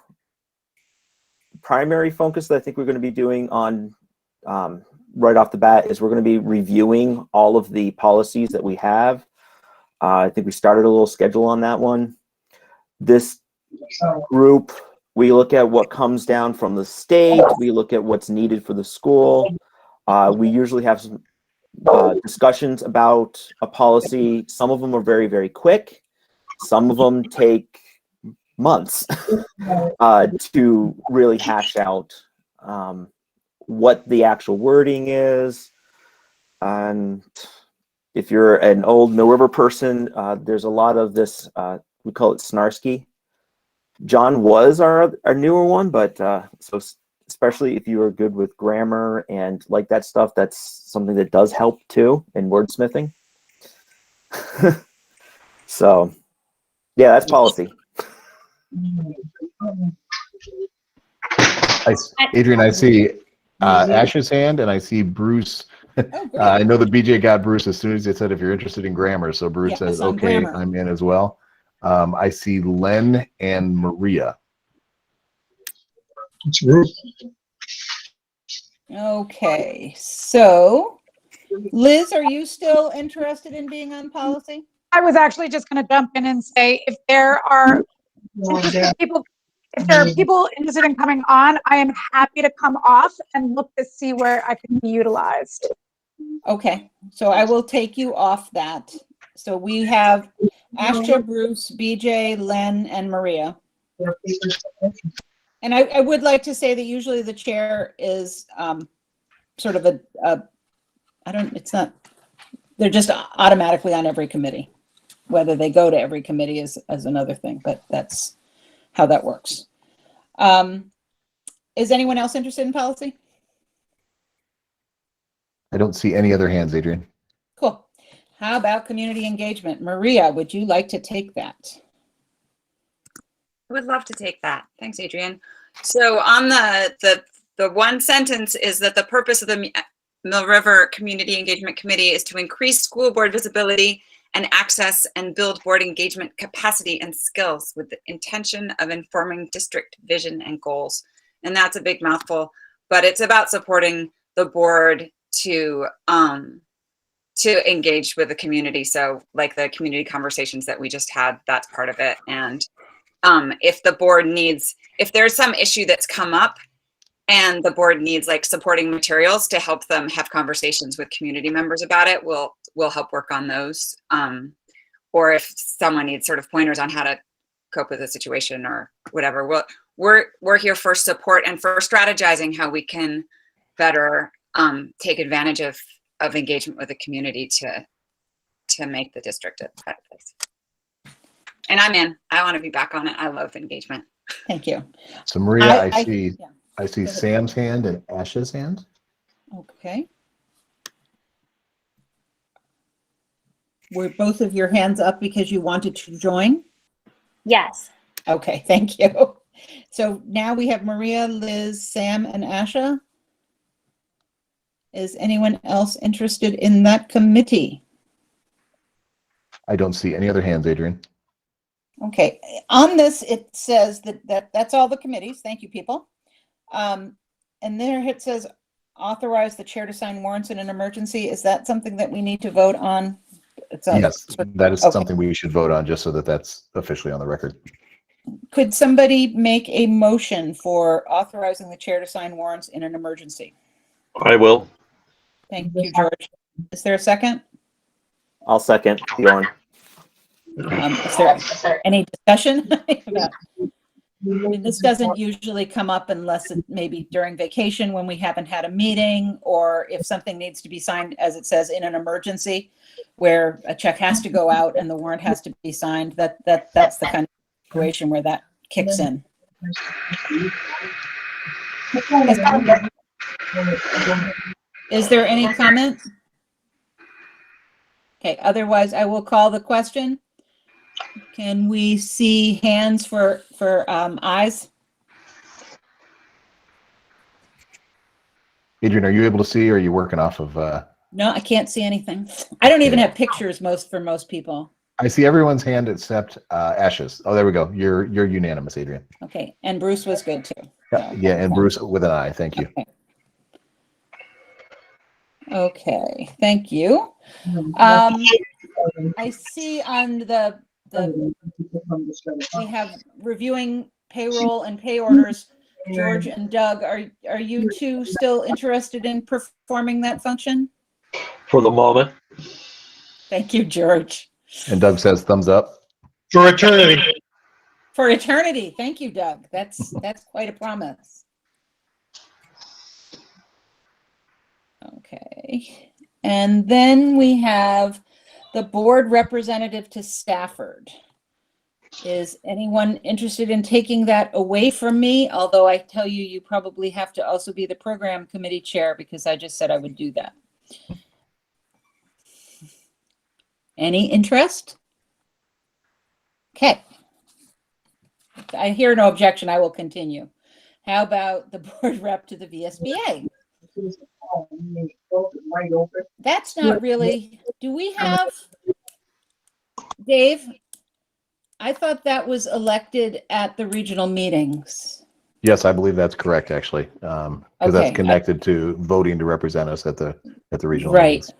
primary focus that I think we're going to be doing on right off the bat is we're going to be reviewing all of the policies that we have. I think we started a little schedule on that one. This group, we look at what comes down from the state. We look at what's needed for the school. We usually have some discussions about a policy. Some of them are very, very quick. Some of them take months to really hash out what the actual wording is. And if you're an old Mill River person, there's a lot of this, we call it snarky. John was our newer one, but so especially if you are good with grammar and like that stuff, that's something that does help too in wordsmithing. So yeah, that's policy. Adrian, I see Ash's hand and I see Bruce. I know that BJ got Bruce as soon as he said if you're interested in grammar. So Bruce says, okay, grammar. I'm in as well. I see Len and Maria. It's Ruth. Okay, so Liz, are you still interested in being on policy? I was actually just going to jump in and say if there are people interested in coming on, I am happy to come off and look to see where I can be utilized. Okay, so I will take you off that. So we have Astra, Bruce, BJ, Len, and Maria. And I would like to say that usually the chair is sort of they're just automatically on every committee. Whether they go to every committee is another thing, but that's how that works. Is anyone else interested in policy? I don't see any other hands, Adrian. Cool. How about community engagement? Maria, would you like to take that? I would love to take that. Thanks, Adrian. So on the one sentence is that the purpose of the Mill River Community Engagement Committee is to increase school board visibility and access and build board engagement capacity and skills with the intention of informing district vision and goals. And that's a big mouthful, but it's about supporting the board to engage with the community. So like the community conversations that we just had, that's part of it. And if the board needs, if there's some issue that's come up and the board needs like supporting materials to help them have conversations with community members about it, we'll help work on those. Or if someone needs sort of pointers on how to cope with a situation or whatever, we're here for support and for strategizing how we can better take advantage of engagement with the community to make the district a better place. And I'm in. I want to be back on it. I love engagement. Thank you. So Maria, I see Go ahead. Sam's hand and Asha's hand. Okay. Were both of your hands up because you wanted to join? Yes. Okay, thank you. So now we have Maria, Liz, Sam, and Asha. Is anyone else interested in that committee? I don't see any other hands, Adrian. Okay, on this, it says that's all the committees. Thank you, people. And there it says authorize the chair to sign warrants in an emergency. Is that something that we need to vote on? Yes, that is something we should vote on just so that that's officially on the record. Could somebody make a motion for authorizing the chair to sign warrants in an emergency? I will. Thank you, George. Is there a second? I'll second Bjorn. Is there any discussion? I mean, this doesn't usually come up unless it maybe during vacation when we haven't had a meeting, or if something needs to be signed, as it says, in an emergency, where a check has to go out and the warrant has to be signed. That's the kind of situation where that kicks in. Is there any comment? Okay, otherwise I will call the question. Can we see hands for ayes? Adrian, are you able to see, or are you working off of? No, I can't see anything. I don't even have pictures for most people. I see everyone's hand except Asha's. Oh, there we go. You're unanimous, Adrian. Okay, and Bruce was good too. Yeah, and Bruce with an eye. Thank you. Okay, thank you. I see on we have reviewing payroll and pay orders. George and Doug, are you two still interested in performing that function? For the moment. Thank you, George. And Doug says thumbs up. For eternity. For eternity. Thank you, Doug. That's quite a promise. Okay. And then we have the board representative to Stafford. Is anyone interested in taking that away from me? Although I tell you, you probably have to also be the program committee chair because I just said I would do that. Any interest? Okay. I hear no objection. I will continue. How about the board rep to the VSBA? That's not really, do we have, Dave? I thought that was elected at the regional meetings. Yes, I believe that's correct, actually, because that's connected to voting to represent us at the regional meetings.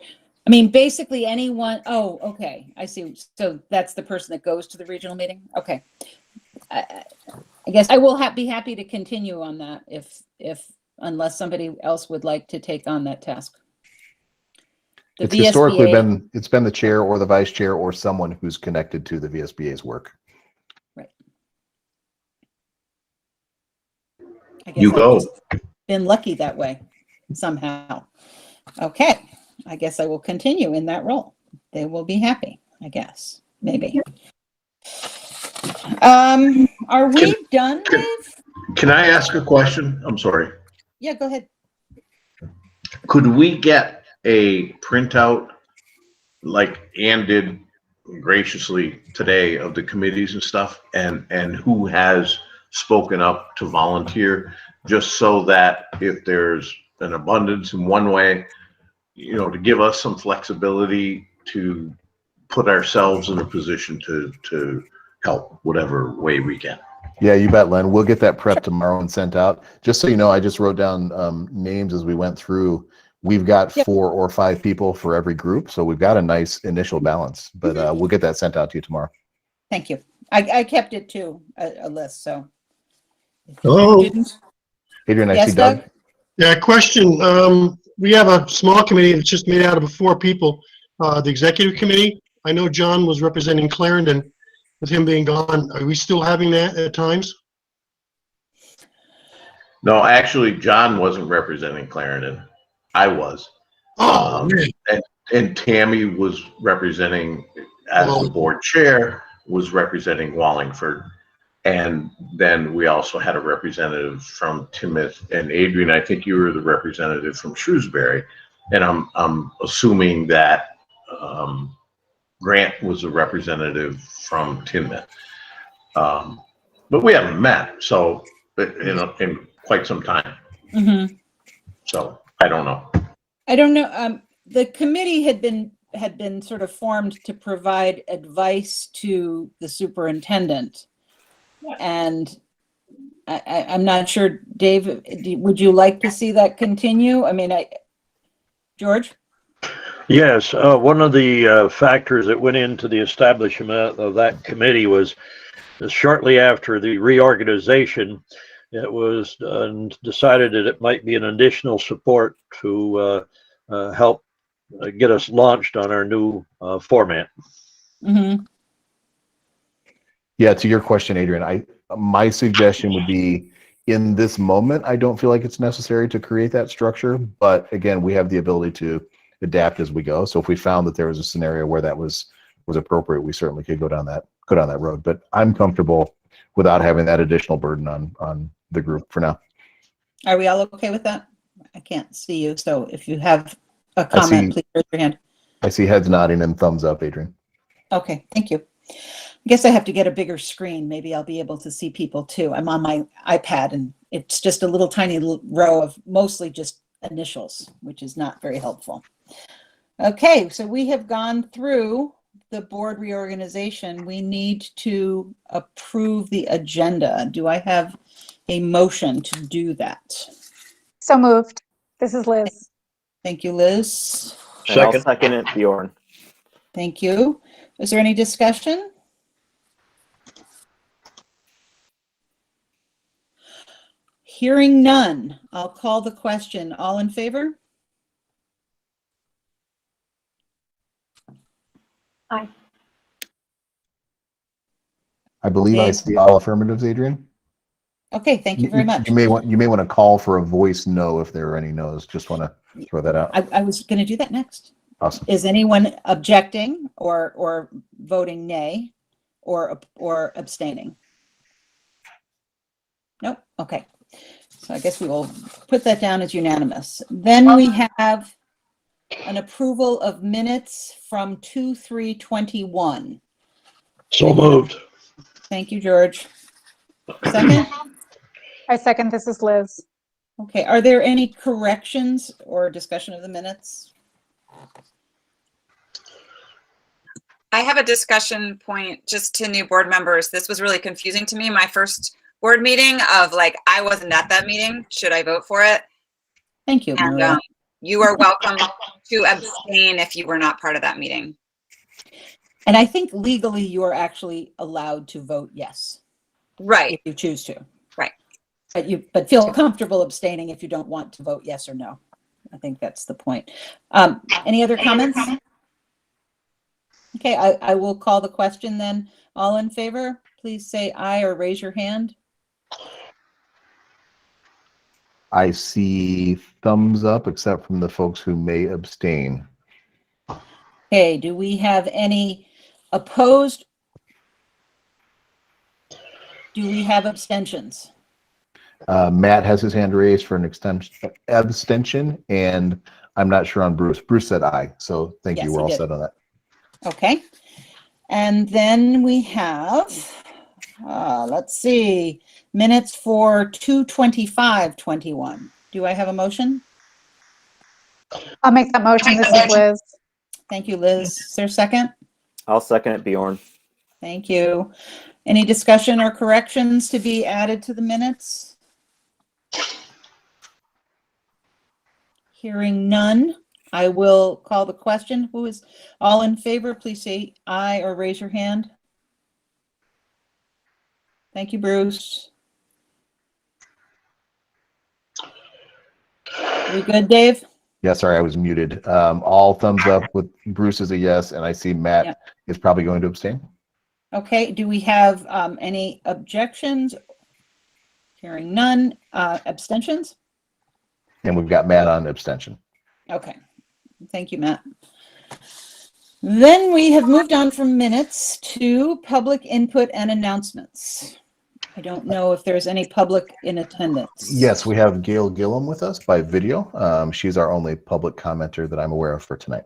I mean, basically anyone. Oh, okay. I see. So that's the person that goes to the regional meeting. Okay. I guess I will be happy to continue on that unless somebody else would like to take on that task. It's historically been the chair or the vice chair or someone who's connected to the VSBA's work. Right. I guess You go. I've been lucky that way somehow. Okay. I guess I will continue in that role. They will be happy, I guess. Maybe. Are we done, Dave? Can I ask a question? I'm sorry. Yeah, go ahead. Could we get a printout like Ann did graciously today of the committees and stuff and who has spoken up to volunteer, just so that if there's an abundance in one way, you know, to give us some flexibility to put ourselves in a position to help whatever way we can. Yeah, you bet, Len. We'll get that prep tomorrow and sent out. Just so you know, I just wrote down names as we went through. We've got 4 or 5 people for every group, so we've got a nice initial balance. But we'll get that sent out to you tomorrow. Thank you. I kept it too, a list, so. Hello? Didn't? Adrian, I Yes, see Doug. Yeah, question. We have a small committee that's just made out of 4 people. The executive committee, I know John was representing Clarendon. With him being gone, are we still having that at times? No, actually, John wasn't representing Clarendon. I was. Oh, man. And Tammy was representing, as the board chair, was representing Wallingford. And then we also had a representative from Timoth, and Adrian, I think you were the representative from Shrewsbury. And I'm assuming that Grant was a representative from Timoth. But we haven't met, so in quite some time. Mm-hmm. So I don't know. I don't know. The committee had been sort of formed to provide advice to the superintendent. And I'm not sure, Dave, would you like to see that continue? I mean, George? Yes, one of the factors that went into the establishment of that committee was shortly after the reorganization, it was decided that it might be an additional support to help get us launched on our new format. Mm-hmm. Yeah, to your question, Adrian, my suggestion would be, in this moment, I don't feel like it's necessary to create that structure, but again, we have the ability to adapt as we go. So if we found that there was a scenario where that was appropriate, we certainly could go down that road. But I'm comfortable without having that additional burden on the group for now. Are we all okay with that? I can't see you, so if you have a comment, please raise your hand. I see heads nodding and thumbs up, Adrian. Okay, thank you. I guess I have to get a bigger screen. Maybe I'll be able to see people too. I'm on my iPad and it's just a little tiny row of mostly just initials, which is not very helpful. Okay, so we have gone through the board reorganization. We need to approve the agenda. Do I have a motion to do that? So moved. This is Liz. Thank you, Liz. And I'll second it, Bjorn. Thank you. Is there any discussion? Hearing none, I'll call the question. All in favor? Aye. I believe I see all affirmatives, Adrian. Okay, thank you very much. You may want to call for a voice no if there are any no's. Just want to throw that out. I was going to do that next. Awesome. Is anyone objecting or voting nay or abstaining? Nope. Okay. So I guess we will put that down as unanimous. Then we have an approval of minutes from 2/3/21. So moved. Thank you, George. Second? I second. This is Liz. Okay. Are there any corrections or discussion of the minutes? I have a discussion point just to new board members. This was really confusing to me. My first board meeting of like, I wasn't at that meeting. Should I vote for it? Thank you, And Maria. you are welcome to abstain if you were not part of that meeting. And I think legally you are actually allowed to vote yes. Right. If you choose to. Right. But feel comfortable abstaining if you don't want to vote yes or no. I think that's the point. Any other comments? Okay, I will call the question then. All in favor, please say aye or raise your hand. I see thumbs up, except from the folks who may abstain. Okay, do we have any opposed? Do we have abstentions? Matt has his hand raised for an abstention, and I'm not sure on Bruce. Bruce said aye, so thank Yes, you. We're he all did. set on that. Okay. And then we have Let's see, minutes for 2/25/21. Do I have a motion? I'll make that motion. This is Liz. Thank you, Liz. Is there a second? I'll second it, Bjorn. Thank you. Any discussion or corrections to be added to the minutes? Hearing none, I will call the question. Who is all in favor? Please say aye or raise your hand. Thank you, Bruce. We good, Dave? Yeah, sorry, I was muted. All thumbs up with Bruce is a yes, and I see Matt Yep. is probably going to abstain. Okay, do we have any objections? Hearing none, abstentions? And we've got Matt on abstention. Okay, thank you, Matt. Then we have moved on from minutes to public input and announcements. I don't know if there's any public in attendance. Yes, we have Gail Gillum with us by video. She's our only public commenter that I'm aware of for tonight.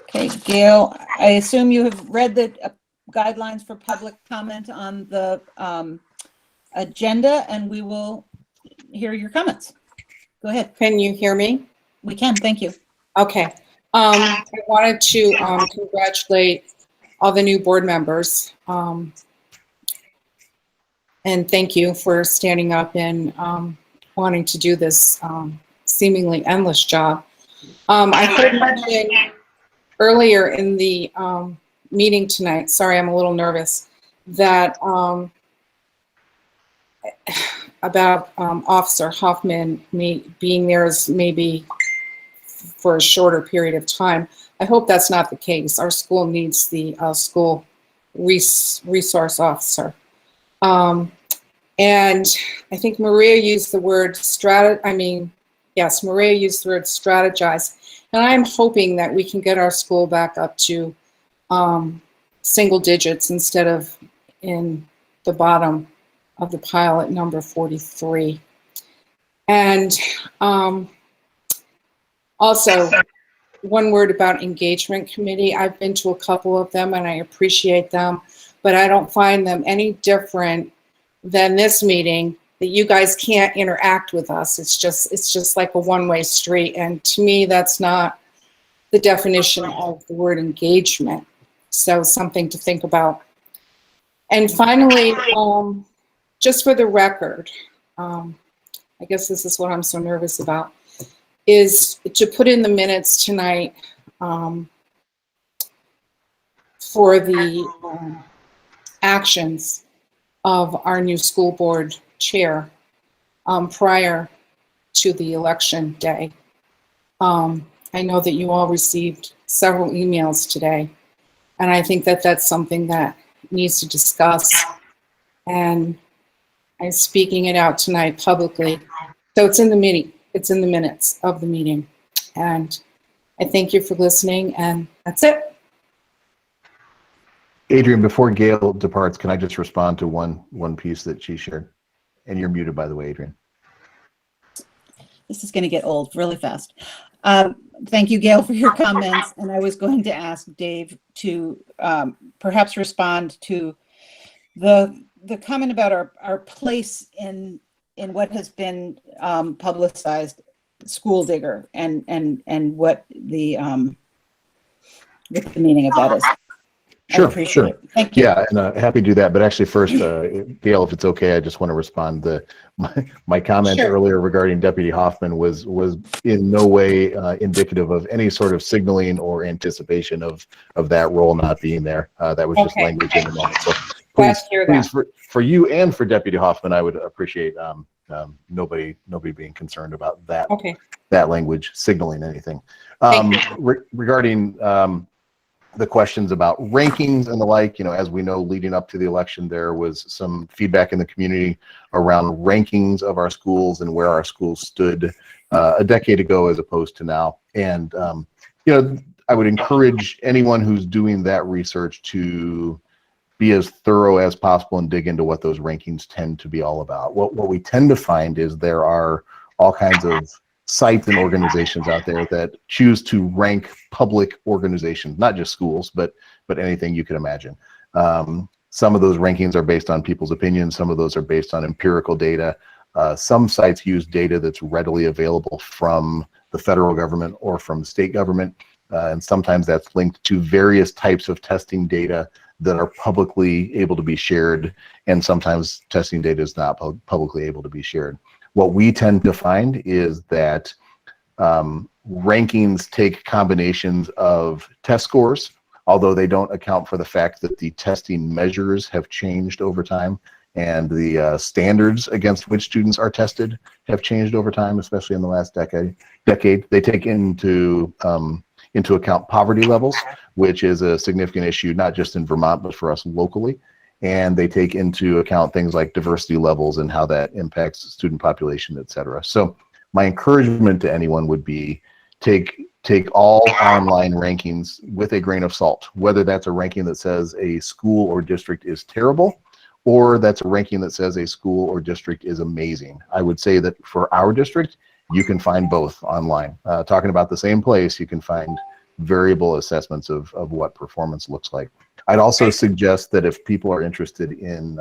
Okay, Gail, I assume you have read the guidelines for public comment on the agenda, and we will hear your comments. Go ahead. Can you hear me? We can, thank you. Okay. I wanted to congratulate all the new board members. And thank you for standing up and wanting to do this seemingly endless job. I heard mention earlier in the meeting tonight, sorry, I'm a little nervous, that about Officer Hoffman being there as maybe for a shorter period of time. I hope that's not the case. Our school needs the school resource officer. And I think Maria used the word Maria used the word strategize. And I'm hoping that we can get our school back up to single digits instead of in the bottom of the pile at number 43. And also, one word about engagement committee. I've been to a couple of them and I appreciate them, but I don't find them any different than this meeting, that you guys can't interact with us. It's just like a one-way street. And to me, that's not the definition of the word engagement. So something to think about. And finally, just for the record, I guess this is what I'm so nervous about, is to put in the minutes tonight for the actions of our new school board chair prior to the election day. I know that you all received several emails today, and I think that that's something that needs to discuss, and I'm speaking it out tonight publicly. So it's in the meeting, it's in the minutes of the meeting, and I thank you for listening, and that's it. Adrian, before Gail departs, can I just respond to one piece that she shared? And you're muted, by the way, Adrian. This is going to get old really fast. Thank you, Gail, for your comments. And I was going to ask Dave to perhaps respond to the comment about our place in what has been publicized, school digger, and what the meaning of that is. Sure. It. Thank you. Yeah, and happy to do that. But actually, first, Gail, if it's okay, I just want to respond. My comment earlier regarding Deputy Hoffman was in no way indicative of any sort of signaling or anticipation of that role not being there. That was just language in the moment. So please, for you and for Deputy Hoffman, I would appreciate nobody being concerned about that. That language signaling anything. Regarding the questions about rankings and the like, as we know, leading up to the election, there was some feedback in the community around rankings of our schools and where our schools stood a decade ago as opposed to now. And, I would encourage anyone who's doing that research to be as thorough as possible and dig into what those rankings tend to be all about. What we tend to find is there are all kinds of sites and organizations out there that choose to rank public organizations, not just schools, but anything you can imagine. Some of those rankings are based on people's opinions. Some of those are based on empirical data. Some sites use data that's readily available from the federal government or from the state government. And sometimes that's linked to various types of testing data that are publicly able to be shared. And sometimes testing data is not publicly able to be shared. What we tend to find is that rankings take combinations of test scores, although they don't account for the fact that the testing measures have changed over time, and the standards against which students are tested have changed over time, especially in the last decade. They take into account poverty levels, which is a significant issue, not just in Vermont, but for us locally. And they take into account things like diversity levels and how that impacts student population, et cetera. So my encouragement to anyone would be take all online rankings with a grain of salt, whether that's a ranking that says a school or district is terrible, or that's a ranking that says a school or district is amazing. I would say that for our district, you can find both online. Talking about the same place, you can find variable assessments of what performance looks like. I'd also suggest that if people are interested in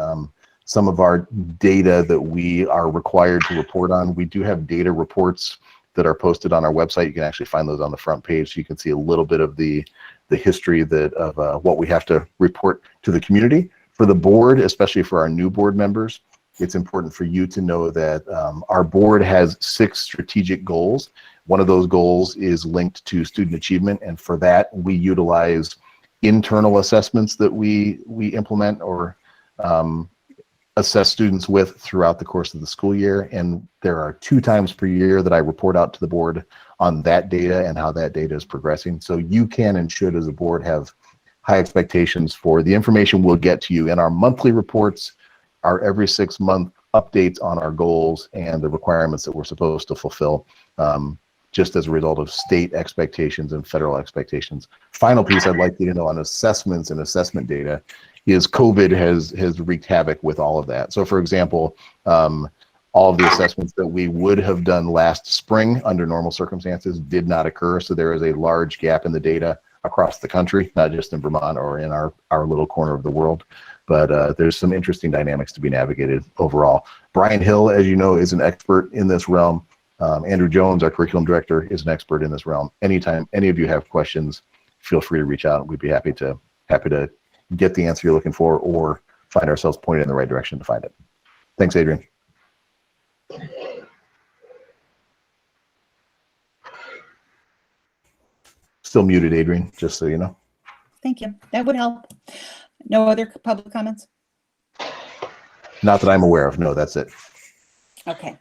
some of our data that we are required to report on, we do have data reports that are posted on our website. You can actually find those on the front page, so you can see a little bit of the history of what we have to report to the community. For the board, especially for our new board members, it's important for you to know that our board has 6 strategic goals. One of those goals is linked to student achievement, and for that we utilize internal assessments that we implement or assess students with throughout the course of the school year. And there are 2 times per year that I report out to the board on that data and how that data is progressing. So you can and should, as a board, have high expectations for the information we'll get to you in our monthly reports, our every 6-month updates on our goals and the requirements that we're supposed to fulfill, just as a result of state expectations and federal expectations. Final piece I'd like you to know on assessments and assessment data is COVID has wreaked havoc with all of that. So for example, all of the assessments that we would have done last spring under normal circumstances did not occur. So there is a large gap in the data across the country, not just in Vermont or in our little corner of the world. But there's some interesting dynamics to be navigated overall. Brian Hill, as you know, is an expert in this realm. Andrew Jones, our curriculum director, is an expert in this realm. Anytime any of you have questions, feel free to reach out. We'd be happy to get the answer you're looking for or find ourselves pointed in the right direction to find it. Thanks, Adrian. Still muted, Adrian, just so you know. Thank you. That would help. No other public comments? Not that I'm aware of. No, that's it. Okay.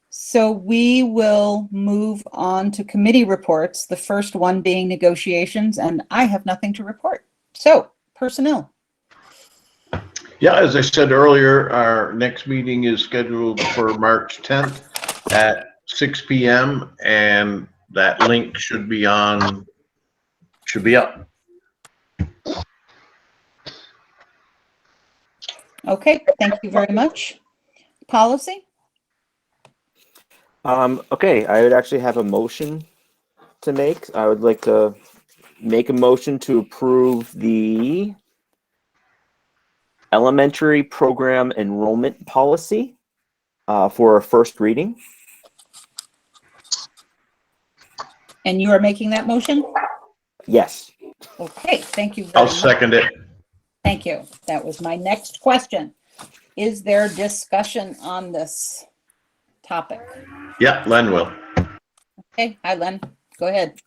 So we will move on to committee reports, the first one being negotiations, and I have nothing to report. So, personnel. Yeah, as I said earlier, our next meeting is scheduled for March 10th at 6 p.m. and that link should be up. Okay, thank you very much. Policy? Okay, I would actually have a motion to make. I would like to make a motion to approve the elementary program enrollment policy for a first reading. And you are making that motion? Yes. Okay, thank you very I'll much. second it. Thank you. That was my next question. Is there discussion on this topic? Yeah, Len will. Okay, hi Len, go ahead.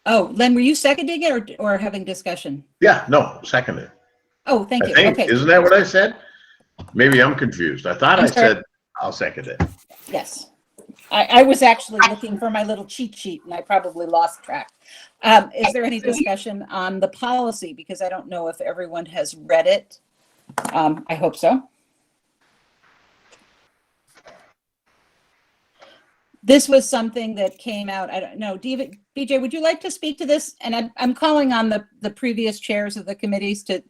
Oh, Len, were you seconding it or having discussion? Yeah, no, second it. Oh, thank I you. think, Okay. isn't that what I said? Maybe I'm confused. I thought I'm I sorry. said I'll second it. Yes. I was actually looking for my little cheat sheet and I probably lost track. Is there any discussion on the policy? Because I don't know if everyone has read it. I hope so. This was something that came out, I don't know, BJ, would you like to speak to this? And I'm calling on the previous chairs of the committees to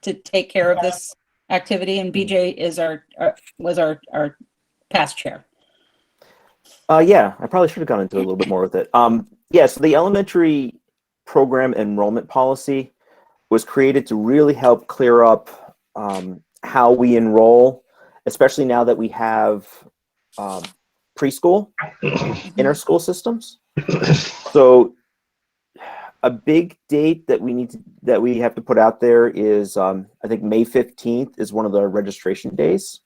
take care of this activity, and BJ is was our past chair. Yeah, I probably should have gone into a little bit more with it. Yeah, so the elementary program enrollment policy was created to really help clear up how we enroll, especially now that we have preschool in our school systems. So a big date that we have to put out there is I think May 15th is one of the registration days.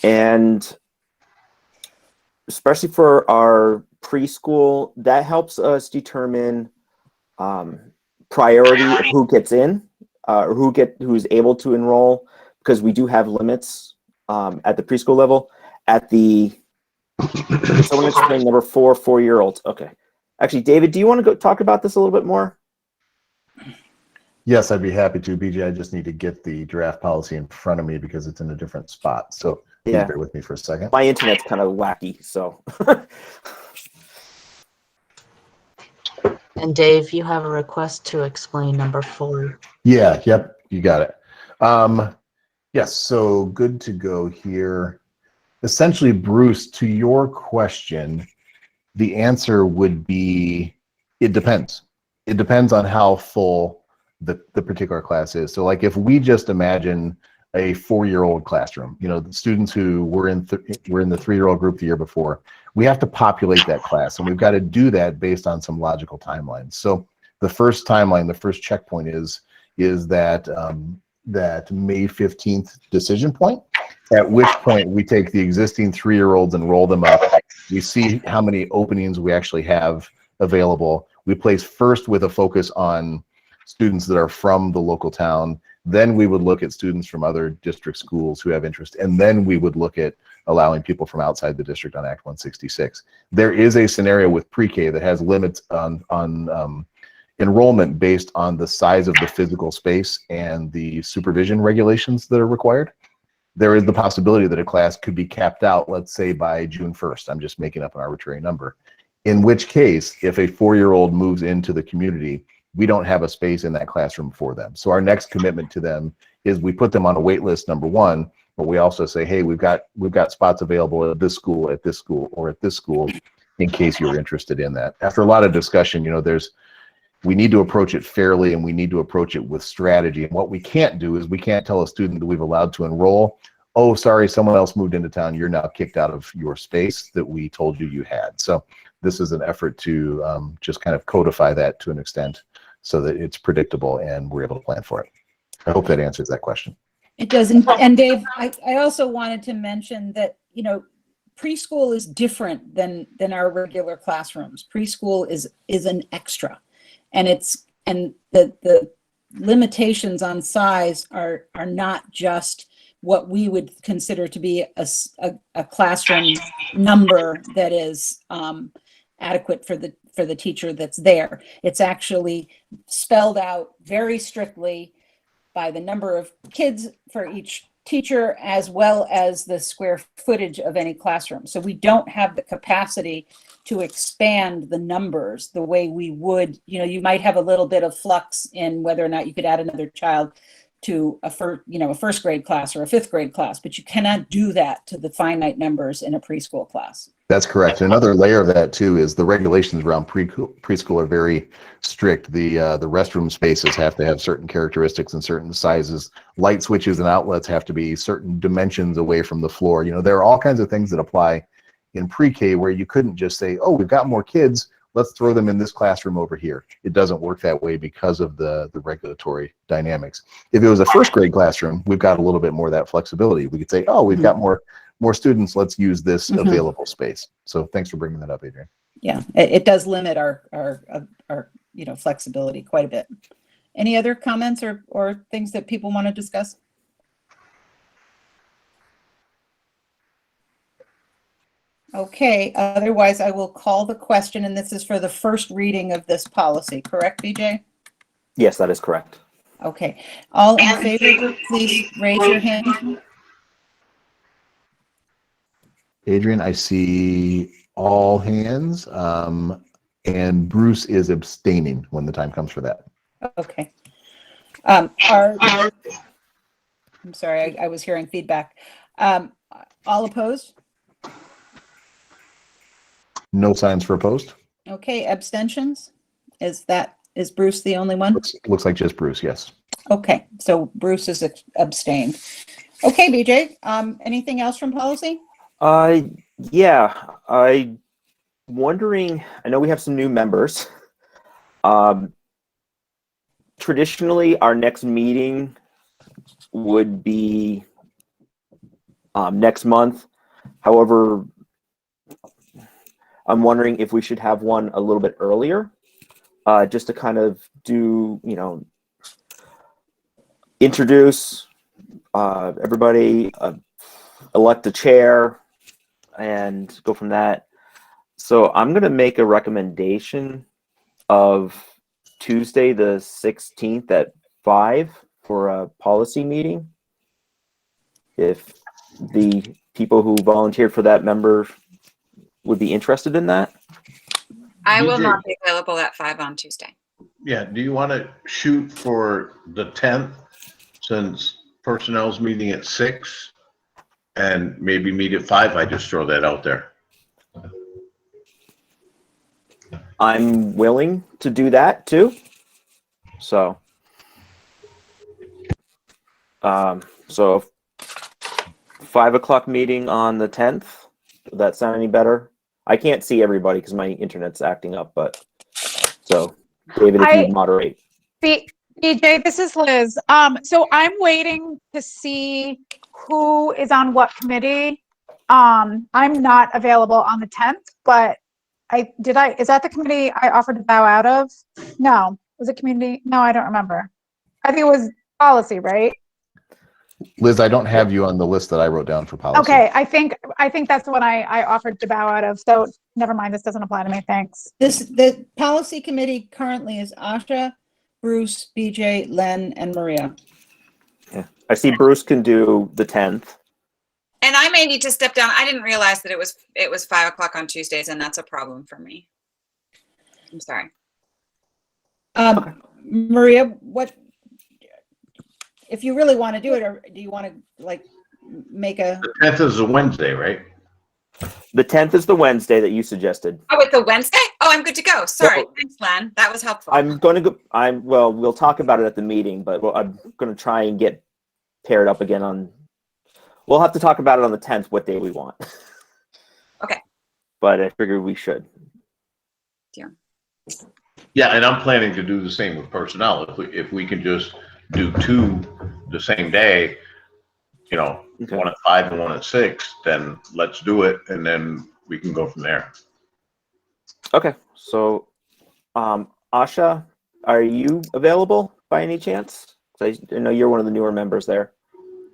And especially for our preschool, that helps us determine priority of who gets in or who's able to enroll, because we do have limits at the preschool level. At the someone explain number 4-year-olds. Okay, actually, David, do you want to go talk about this a little bit more? Yes, I'd be happy to. BJ, I just need to get the draft policy in front of me because it's in a different spot. So please bear with me for a second. My internet's kind of wacky, so. And Dave, you have a request to explain number 4. Yeah, yep, you got it. Yes, so good to go here. Essentially, Bruce, to your question, the answer would be, it depends. It depends on how full the particular class is. So like if we just imagine a 4-year-old classroom, you know, the students who were in the 3-year-old group the year before, we have to populate that class, and we've got to do that based on some logical timelines. So the first timeline, the first checkpoint is that that May 15th decision point, at which point we take the existing 3-year-olds and roll them up. We see how many openings we actually have available. We place first with a focus on students that are from the local town. Then we would look at students from other district schools who have interest, and then we would look at allowing people from outside the district on Act 166. There is a scenario with pre-K that has limits on enrollment based on the size of the physical space and the supervision regulations that are required. There is the possibility that a class could be capped out, let's say by June 1st. I'm just making up an arbitrary number. In which case, if a 4-year-old moves into the community, we don't have a space in that classroom for them. So our next commitment to them is we put them on a wait list, number one, but we also say, hey, we've got spots available at this school, or at this school, in case you're interested in that. After a lot of discussion, you know, we need to approach it fairly, and we need to approach it with strategy. And what we can't do is we can't tell a student that we've allowed to enroll, oh, sorry, someone else moved into town, you're now kicked out of your space that we told you you had. So this is an effort to just kind of codify that to an extent so that it's predictable and we're able to plan for it. I hope that answers that question. It doesn't. And Dave, I also wanted to mention that, you know, preschool is different than our regular classrooms. Preschool is an extra, and the limitations on size are not just what we would consider to be a classroom number that is adequate for the teacher that's there. It's actually spelled out very strictly by the number of kids for each teacher, as well as the square footage of any classroom. So we don't have the capacity to expand the numbers the way we would. You know, you might have a little bit of flux in whether or not you could add another child to a first grade class or a 5th grade class, but you cannot do that to the finite numbers in a preschool class. That's correct. Another layer of that too is the regulations around preschool are very strict. The restroom spaces have to have certain characteristics and certain sizes. Light switches and outlets have to be certain dimensions away from the floor. You know, there are all kinds of things that apply in pre-K where you couldn't just say, oh, we've got more kids, let's throw them in this classroom over here. It doesn't work that way because of the regulatory dynamics. If it was a 1st grade classroom, we've got a little bit more of that flexibility. We could say, oh, we've got more students, let's use this available space. So thanks for bringing that up, Adrian. Yeah, it does limit our flexibility quite a bit. Any other comments or things that people want to discuss? Okay, otherwise I will call the question, and this is for the first reading of this policy, correct, BJ? Yes, that is correct. Okay, all in favor, please raise your hand. Adrian, I see all hands, and Bruce is abstaining when the time comes for that. Okay. I'm sorry, I was hearing feedback. All opposed? No signs for opposed. Okay, abstentions? Is Bruce the only one? Looks like just Bruce, yes. Okay, so Bruce is abstained. Okay, BJ, anything else from policy? Yeah, I wondering, I know we have some new members. Traditionally, our next meeting would be next month. However, I'm wondering if we should have one a little bit earlier, just to kind of do, introduce everybody, elect a chair, and go from that. So I'm going to make a recommendation of Tuesday the 16th at 5 for a policy meeting. If the people who volunteered for that member would be interested in that. I will not be available at 5 on Tuesday. Yeah, do you want to shoot for the 10th since personnel's meeting at 6 and maybe meet at 5? I just throw that out there. I'm willing to do that too. So, so 5 o'clock meeting on the 10th. Does that sound any better? I can't see everybody because my internet's acting up, but so David, if you moderate. BJ, this is Liz. So I'm waiting to see who is on what committee. I'm not available on the 10th, but is that the committee I offered to bow out of? No. Was it community? No, I don't remember. I think it was policy, right? Liz, I don't have you on the list that I wrote down for policy. Okay, I think that's the one I offered to bow out of. So never mind, this doesn't apply to me. Thanks. The policy committee currently is Asha, Bruce, BJ, Len, and Maria. Yeah, I see Bruce can do the 10th. And I may need to step down. I didn't realize that it was 5 o'clock on Tuesdays, and that's a problem for me. I'm sorry. Maria, what if you really want to do it, or do you want to make a? The 10th is a Wednesday, right? The 10th is the Wednesday that you suggested. Oh, it's a Wednesday? Oh, I'm good to go. Sorry. Thanks, Len. That was helpful. I'm going to go. Well, we'll talk about it at the meeting, but I'm going to try and get paired up again on. We'll have to talk about it on the 10th, what day we want. Okay. But I figured we should. Yeah. Yeah, and I'm planning to do the same with personnel. If we can just do 2 the same day, Okay. 1 at 5 and 1 at 6, then let's do it, and then we can go from there. Okay. So, Asha, are you available by any chance? I know you're one of the newer members there.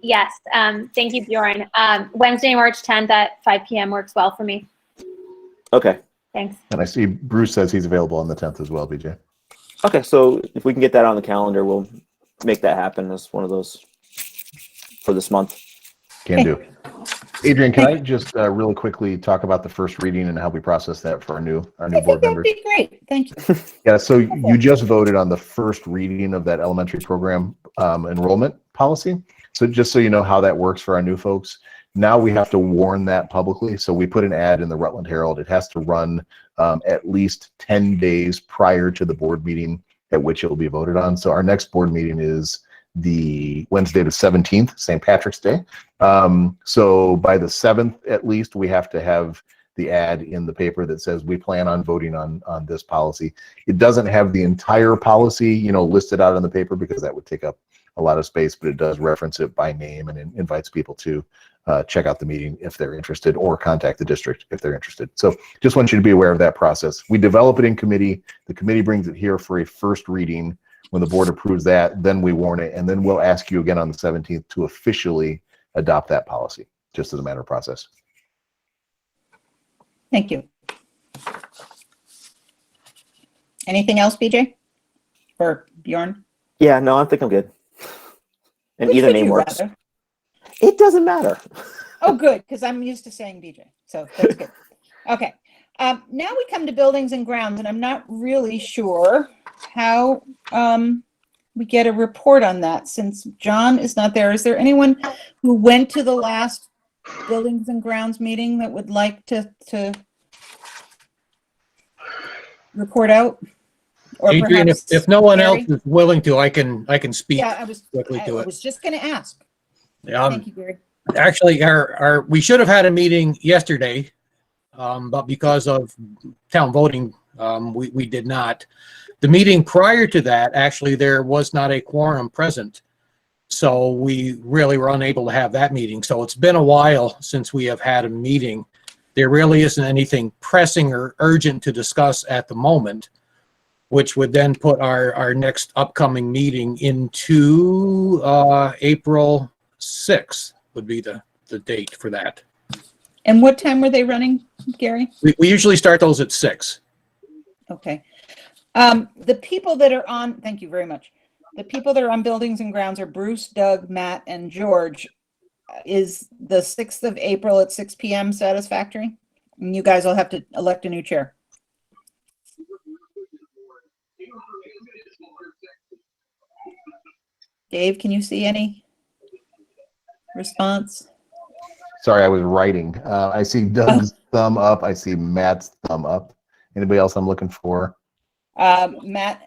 Yes. Thank you, Bjorn. Wednesday, March 10th at 5 p.m. works well for me. Okay. Thanks. And I see Bruce says he's available on the 10th as well, BJ. Okay, so if we can get that on the calendar, we'll make that happen as one of those for this month. Can do. Adrian, can I just really quickly talk about the first reading and how we process that for our new board members? That'd be great. Thank you. Yeah, so you just voted on the first reading of that elementary program enrollment policy. So just so you know how that works for our new folks, now we have to warn that publicly. So we put an ad in the Rutland Herald. It has to run at least 10 days prior to the board meeting at which it will be voted on. So our next board meeting is the Wednesday the 17th, St. Patrick's Day. So by the 7th, at least, we have to have the ad in the paper that says we plan on voting on this policy. It doesn't have the entire policy, listed out in the paper because that would take up a lot of space, but it does reference it by name and invites people to check out the meeting if they're interested, or contact the district if they're interested. So just want you to be aware of that process. We develop it in committee. The committee brings it here for a first reading. When the board approves that, then we warn it, and then we'll ask you again on the 17th to officially adopt that policy, just as a matter of process. Thank you. Anything else, BJ? Or Bjorn? Yeah, no, I think I'm good. And Which either would name you works. rather? It doesn't matter. Oh, good, because I'm used to saying BJ, so that's good. Okay, now we come to buildings and grounds, and I'm not really sure how we get a report on that since John is not there. Is there anyone who went to the last buildings and grounds meeting that would like to report out? Or Adrian, perhaps if no one Gary? else is willing to, I can speak Yeah, quickly to I it. was just gonna ask. Um, Thank you, Gary. Actually, we should have had a meeting yesterday, but because of town voting, we did not. The meeting prior to that, actually, there was not a quorum present. So we really were unable to have that meeting. So it's been a while since we have had a meeting. There really isn't anything pressing or urgent to discuss at the moment, which would then put our next upcoming meeting into April 6th would be the date for that. And what time were they running, Gary? We usually start those at 6. Okay. The people that are on, thank you very much. The people that are on Buildings and Grounds are Bruce, Doug, Matt, and George. Is the 6th of April at 6 p.m. satisfactory? And you guys will have to elect a new chair. Dave, can you see any response? Sorry, I was writing. I see Doug's thumb up. I see Matt's thumb up. Anybody else I'm looking for? Matt,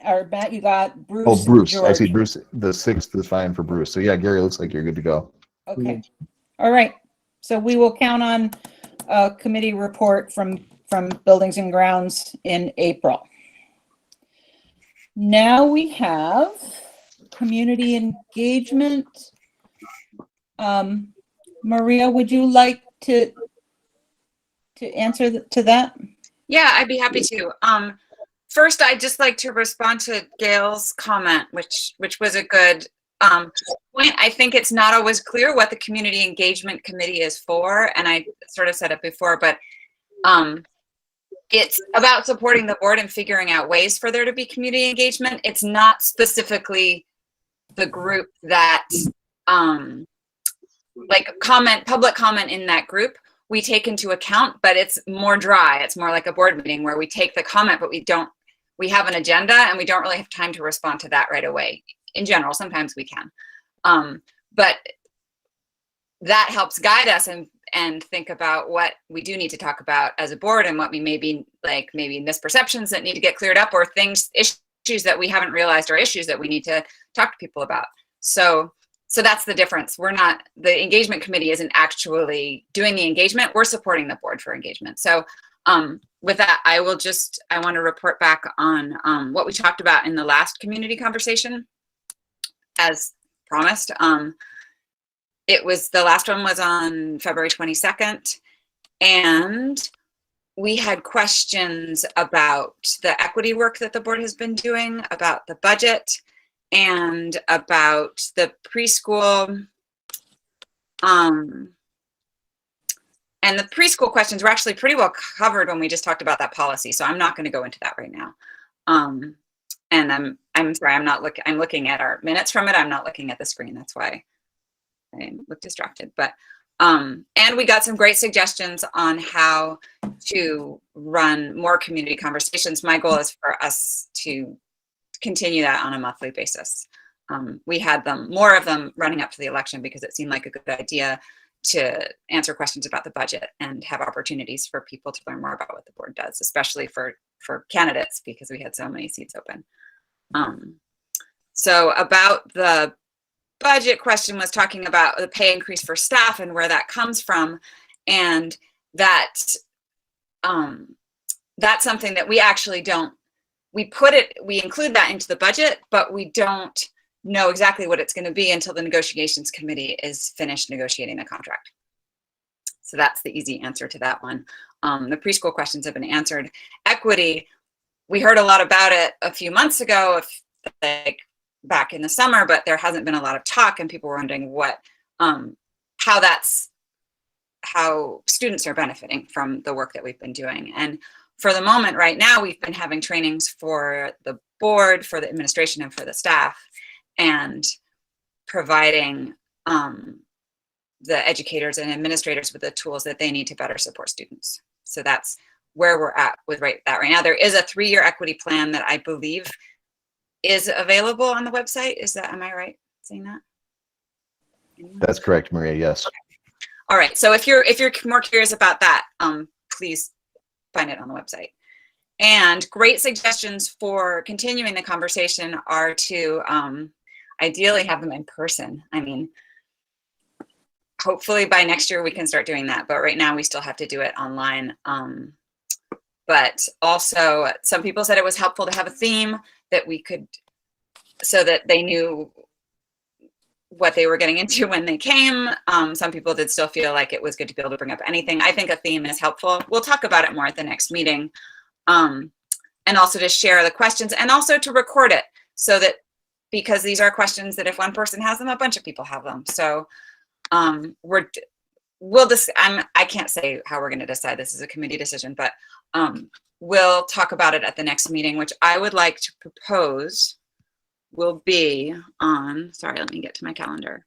you got Bruce. Oh, Bruce. George. I see Bruce. The 6th is fine for Bruce. So yeah, Gary, looks like you're good to go. Okay. All right. So we will count on a committee report from Buildings and Grounds in April. Now we have community engagement. Maria, would you like to answer to that? Yeah, I'd be happy to. First, I'd just like to respond to Gail's comment, which was a good point. I think it's not always clear what the Community Engagement Committee is for, and I sort of said it before, but it's about supporting the board and figuring out ways for there to be community engagement. It's not specifically the group that, like public comment in that group, we take into account, but it's more dry. It's more like a board meeting where we take the comment, but we have an agenda and we don't really have time to respond to that right away. In general, sometimes we can. But that helps guide us and think about what we do need to talk about as a board and what we maybe misperceptions that need to get cleared up, or issues that we haven't realized are issues that we need to talk to people about. So that's the difference. The engagement committee isn't actually doing the engagement. We're supporting the board for engagement. So with that, I want to report back on what we talked about in the last community conversation. As promised, the last one was on February 22nd, and we had questions about the equity work that the board has been doing, about the budget, and about the preschool. And the preschool questions were actually pretty well covered when we just talked about that policy, so I'm not going to go into that right now. And I'm sorry, I'm looking at our minutes from it. I'm not looking at the screen. That's why I look distracted. But and we got some great suggestions on how to run more community conversations. My goal is for us to continue that on a monthly basis. We had more of them running up to the election because it seemed like a good idea to answer questions about the budget and have opportunities for people to learn more about what the board does, especially for candidates, because we had so many seats open. So about the budget question was talking about the pay increase for staff and where that comes from, and that's something that we actually don't. We include that into the budget, but we don't know exactly what it's going to be until the negotiations committee is finished negotiating the contract. So that's the easy answer to that one. The preschool questions have been answered. Equity, we heard a lot about it a few months ago, back in the summer, but there hasn't been a lot of talk, and people were wondering how students are benefiting from the work that we've been doing. And for the moment right now, we've been having trainings for the board, for the administration, and for the staff, and providing the educators and administrators with the tools that they need to better support students. So that's where we're at with that right now. There is a 3-year equity plan that I believe is available on the website. Am I right saying that? That's correct, Maria. Yes. Okay. All right. So if you're more curious about that, please find it on the website. And great suggestions for continuing the conversation are to ideally have them in person. I mean, hopefully by next year we can start doing that, but right now we still have to do it online. But also some people said it was helpful to have a theme that we could, so that they knew what they were getting into when they came. Some people did still feel like it was good to be able to bring up anything. I think a theme is helpful. We'll talk about it more at the next meeting. And also to share the questions and also to record it so that, because these are questions that if one person has them, a bunch of people have them. So I can't say how we're going to decide. This is a committee decision, but we'll talk about it at the next meeting, which I would like to propose will be on, sorry, let me get to my calendar.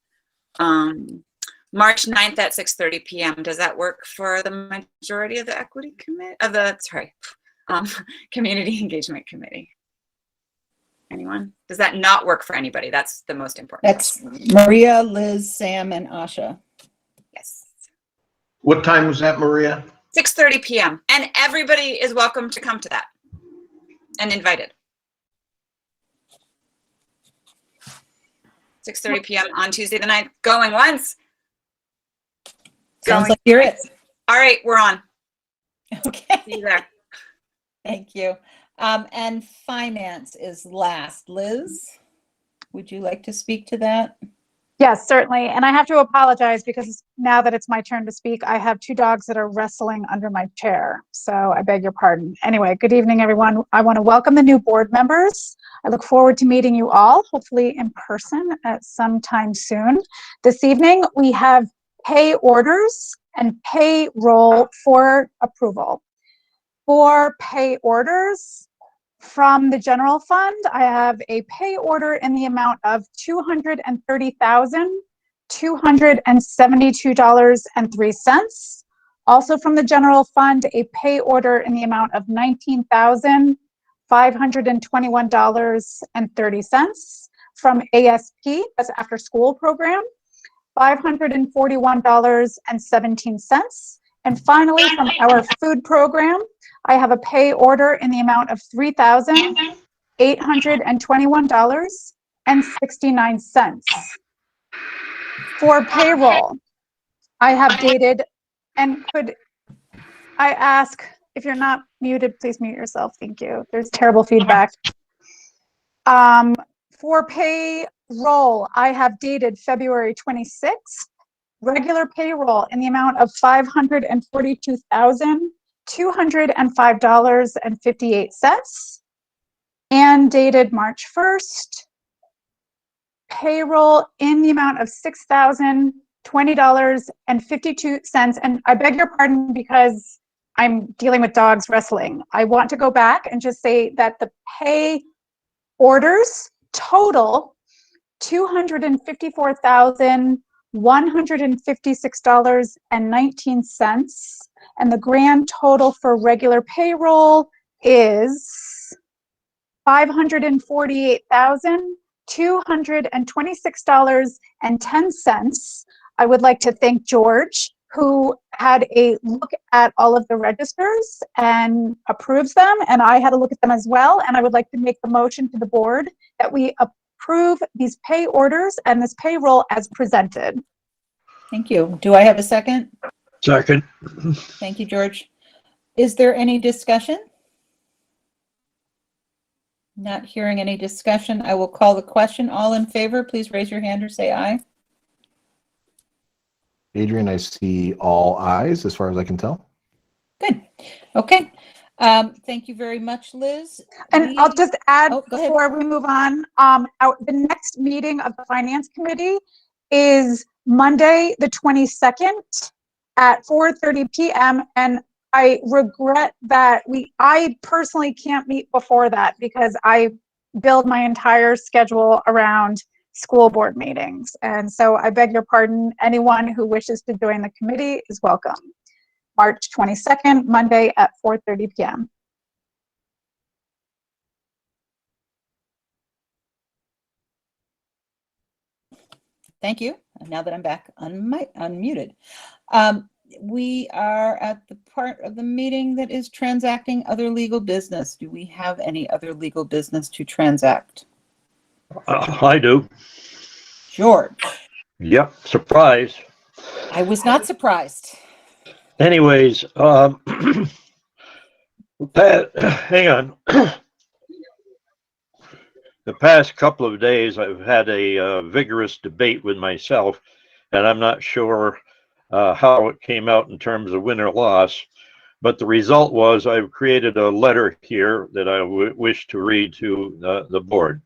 March 9th at 6:30 p.m. Does that work for the majority of the equity committee, of the, sorry, community engagement committee? Anyone? Does that not work for anybody? That's the most important. That's Maria, Liz, Sam, and Asha. Yes. What time was that, Maria? 6:30 p.m. And everybody is welcome to come to that and invited. 6:30 p.m. on Tuesday the 9th. Going once. Sounds like you're it. All right, we're on. Okay. See you there. Thank you. And finance is last. Liz, would you like to speak to that? Yes, certainly. And I have to apologize because now that it's my turn to speak, I have two dogs that are wrestling under my chair. So I beg your pardon. Anyway, good evening, everyone. I want to welcome the new board members. I look forward to meeting you all, hopefully in person at some time soon. This evening, we have pay orders and payroll for approval. For pay orders, from the general fund, I have a pay order in the amount of $230,272.03. Also from the general fund, a pay order in the amount of $19,521.30. From ASP, that's after school program, $541.17. And finally, from our food program, I have a pay order in the amount of $3,821.69. For payroll, I have dated, and could I ask, if you're not muted, please mute yourself. Thank you. There's terrible feedback. For payroll, I have dated February 26th. Regular payroll in the amount of $542,205.58, and dated March 1st. Payroll in the amount of $6,020.52. And I beg your pardon because I'm dealing with dogs wrestling. I want to go back and just say that the pay orders total $254,156.19, and the grand total for regular payroll is $548,226.10. I would like to thank George, who had a look at all of the registers and approves them, and I had a look at them as well, and I would like to make the motion to the board that we approve these pay orders and this payroll as presented. Thank you. Do I have a second? Second. Thank you, George. Is there any discussion? Not hearing any discussion. I will call the question. All in favor, please raise your hand or say aye. Adrian, I see all ayes as far as I can tell. Good. Okay. Thank you very much, Liz. And I'll just add before before we move on, the next meeting of the Finance Committee is Monday, the 22nd at 4:30 p.m. And I regret that I personally can't meet before that because I build my entire schedule around school board meetings. And so I beg your pardon, anyone who wishes to join the committee is welcome. March 22nd, Monday at 4:30 p.m. Thank you. And now that I'm back unmuted. we are at the part of the meeting that is transacting other legal business. Do we have any other legal business to transact? I do. George? Yep, surprise. I was not surprised. Anyways, Pat, hang on. The past couple of days, I've had a vigorous debate with myself, and I'm not sure how it came out in terms of win or loss, but the result was I've created a letter here that I wish to read to the board.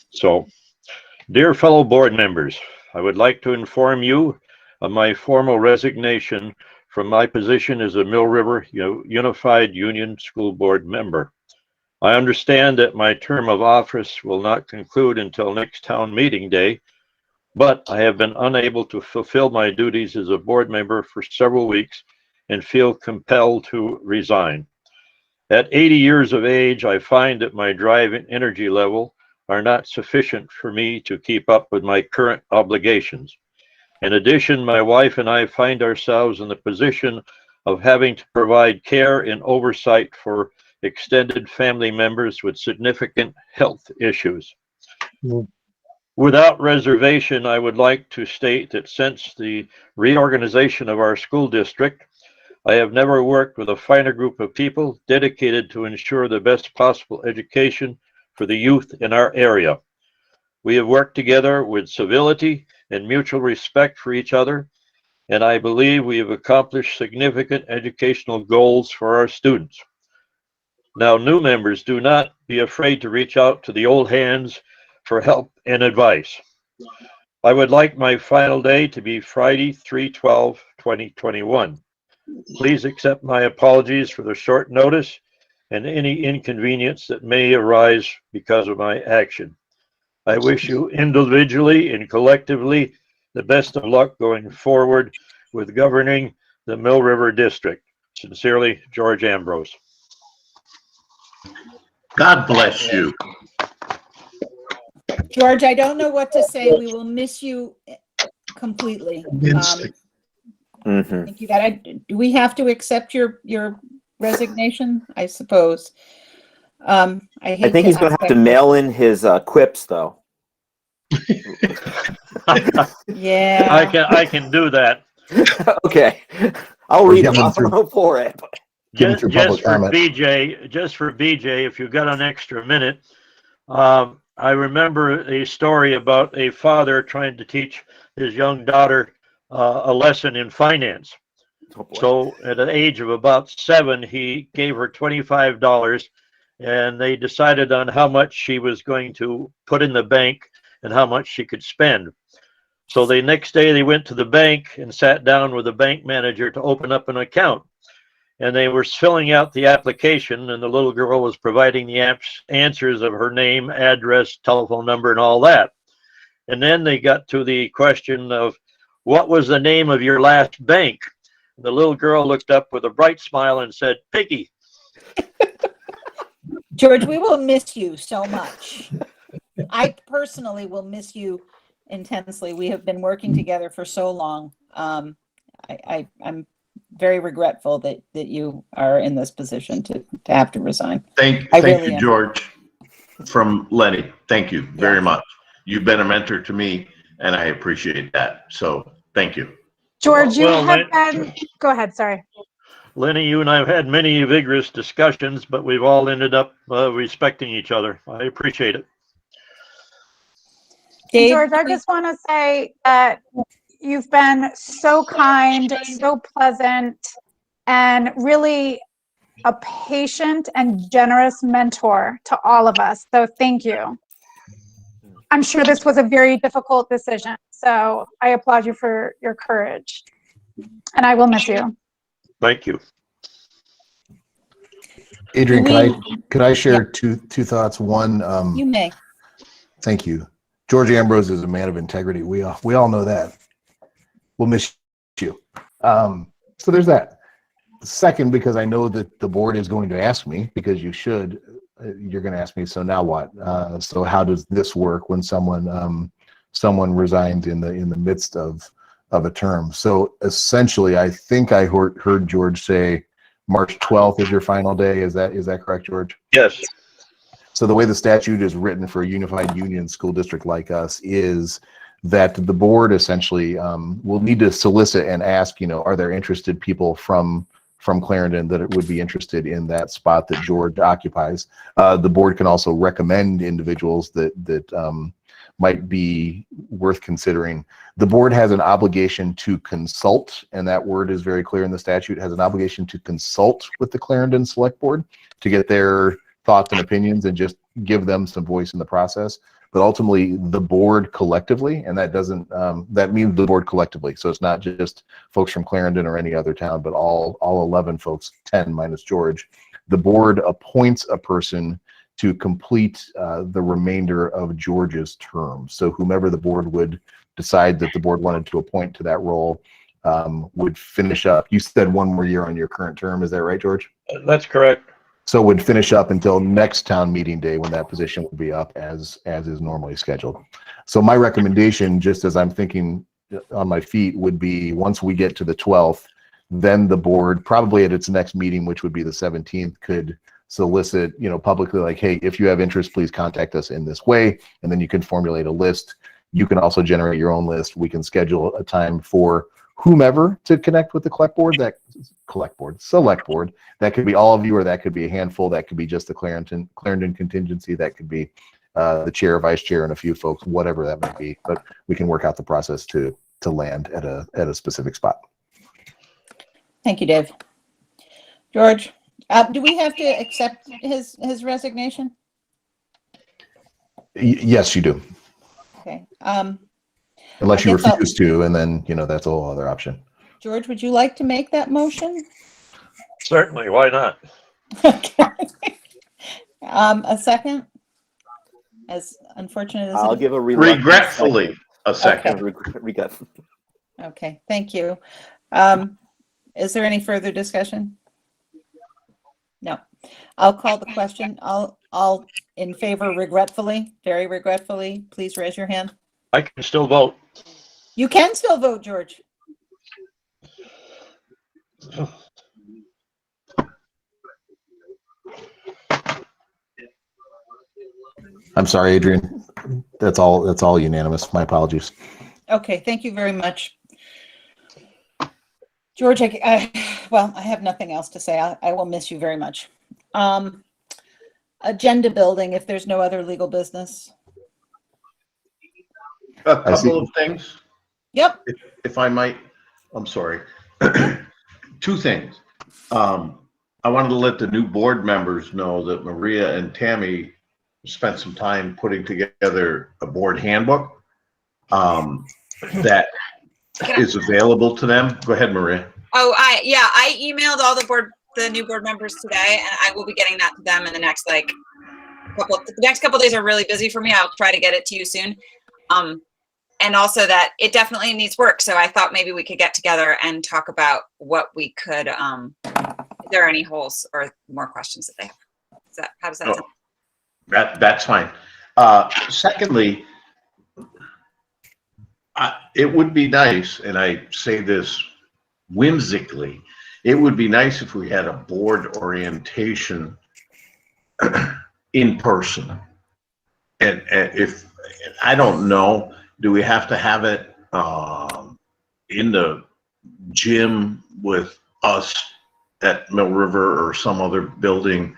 So, dear fellow board members, I would like to inform you of my formal resignation from my position as a Mill River Unified Union School Board member. I understand that my term of office will not conclude until next town meeting day, but I have been unable to fulfill my duties as a board member for several weeks and feel compelled to resign. At 80 years of age, I find that my drive and energy level are not sufficient for me to keep up with my current obligations. In addition, my wife and I find ourselves in the position of having to provide care and oversight for extended family members with significant health issues. Without reservation, I would like to state that since the reorganization of our school district, I have never worked with a finer group of people dedicated to ensure the best possible education for the youth in our area. We have worked together with civility and mutual respect for each other, and I believe we have accomplished significant educational goals for our students. Now, new members, do not be afraid to reach out to the old hands for help and advice. I would like my final day to be Friday, 3/12/2021. Please accept my apologies for the short notice and any inconvenience that may arise because of my action. I wish you individually and collectively the best of luck going forward with governing the Mill River District. Sincerely, George Ambrose. God bless you. George, I don't know what to say. We will miss you completely. Thank you. Do we have to accept your resignation? I suppose. I think he's going to have to mail in his quips, though. Yeah. I can do that. Okay. I'll read them. I'm for it. Just for BJ, if you've got an extra minute, I remember a story about a father trying to teach his young daughter a lesson in finance. So at the age of about 7, he gave her $25, and they decided on how much she was going to put in the bank and how much she could spend. So the next day they went to the bank and sat down with the bank manager to open up an account. And they were filling out the application, and the little girl was providing the answers of her name, address, telephone number, and all that. And then they got to the question of, what was the name of your last bank? And the little girl looked up with a bright smile and said, Piggy. George, we will miss you so much. I personally will miss you intensely. We have been working together for so long. I'm very regretful that you are in this position to have to resign. Thank you, George, from Lenny. Thank you very much. You've been a mentor to me, and I appreciate that. So thank you. George, you have been, go ahead, sorry. Lenny, you and I have had many vigorous discussions, but we've all ended up respecting each other. I appreciate it. Dave, George, I just want to say that you've been so kind, so pleasant, and really a patient and generous mentor to all of us. So thank you. I'm sure this was a very difficult decision, so I applaud you for your courage, and I will miss you. Thank you. Adrian, could I share two thoughts? One, you may. Thank you. George Ambrose is a man of integrity. We all know that. We'll miss you. So there's that. Second, because I know that the board is going to ask me, because you should, you're going to ask me, so now what? So how does this work when someone resigns in the midst of of a term. So essentially, I think I heard George say March 12th is your final day. Is that correct, George? Yes. So the way the statute is written for a unified union school district like us is that the board essentially will need to solicit and ask, are there interested people from Clarendon that would be interested in that spot that George occupies. The board can also recommend individuals that might be worth considering. The board has an obligation to consult, and that word is very clear in the statute, has an obligation to consult with the Clarendon Select Board to get their thoughts and opinions and just give them some voice in the process. But ultimately, the board collectively, and that means the board collectively. So it's not just folks from Clarendon or any other town, but all 11 folks, 10 minus George. The board appoints a person to complete the remainder of George's term. So whomever the board would decide that the board wanted to appoint to that role would finish up. You said one more year on your current term. Is that right, George? That's correct. So would finish up until next town meeting day when that position will be up as is normally scheduled. So my recommendation, just as I'm thinking on my feet, would be once we get to the 12th, then the board probably at its next meeting, which would be the 17th, could solicit, publicly like, hey, if you have interest, please contact us in this way. And then you can formulate a list. You can also generate your own list. We can schedule a time for whomever to connect with the select board. That could be all of you, or that could be a handful. That could be just the Clarendon contingency. That could be the chair, vice chair, and a few folks, whatever that might be. But we can work out the process to land at a specific spot. Thank you, Dave. George, do we have to accept his resignation? Yes, you do. Okay. Unless I you guess I'll- refuse to, and then that's a whole other option. George, would you like to make that motion? Certainly. Why not? Okay. A second? As unfortunate as I'll it is. give a reluctant Regretfully, a second. Okay, thank you. Is there any further discussion? No. I'll call the question. All in favor regretfully, very regretfully, please raise your hand. I can still vote. You can still vote, George. I'm sorry, Adrian. That's all unanimous. My apologies. Okay, thank you very much. George, I have nothing else to say. I will miss you very much. Agenda building, if there's no other legal business. A couple of things. Yep. If I might, I'm sorry. Two things. I wanted to let the new board members know that Maria and Tammy spent some time putting together a board handbook that is available to them. Go ahead, Maria. Oh, I emailed all the new board members today, and I will be getting that to them in the next couple days are really busy for me. I'll try to get it to you soon. And also that it definitely needs work. So I thought maybe we could get together and talk about what we could, if there are any holes or more questions that they have. How does that sound? That's fine. Secondly, it would be nice, and I say this whimsically, it would be nice if we had a board orientation in person. And if, I don't know, do we have to have it in the gym with us at Mill River or some other building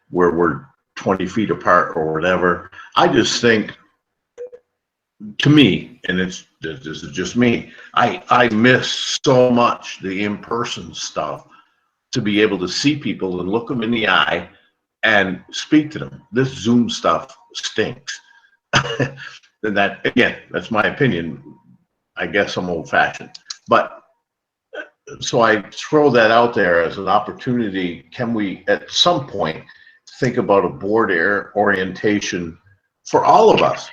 where we're 20 feet apart or whatever? I just think, to me, and this is just me, I miss so much the in-person stuff, to be able to see people and look them in the eye and speak to them. This Zoom stuff stinks. And that, again, that's my opinion. I guess I'm old-fashioned. But so I throw that out there as an opportunity. Can we, at some point, think about a board orientation for all of us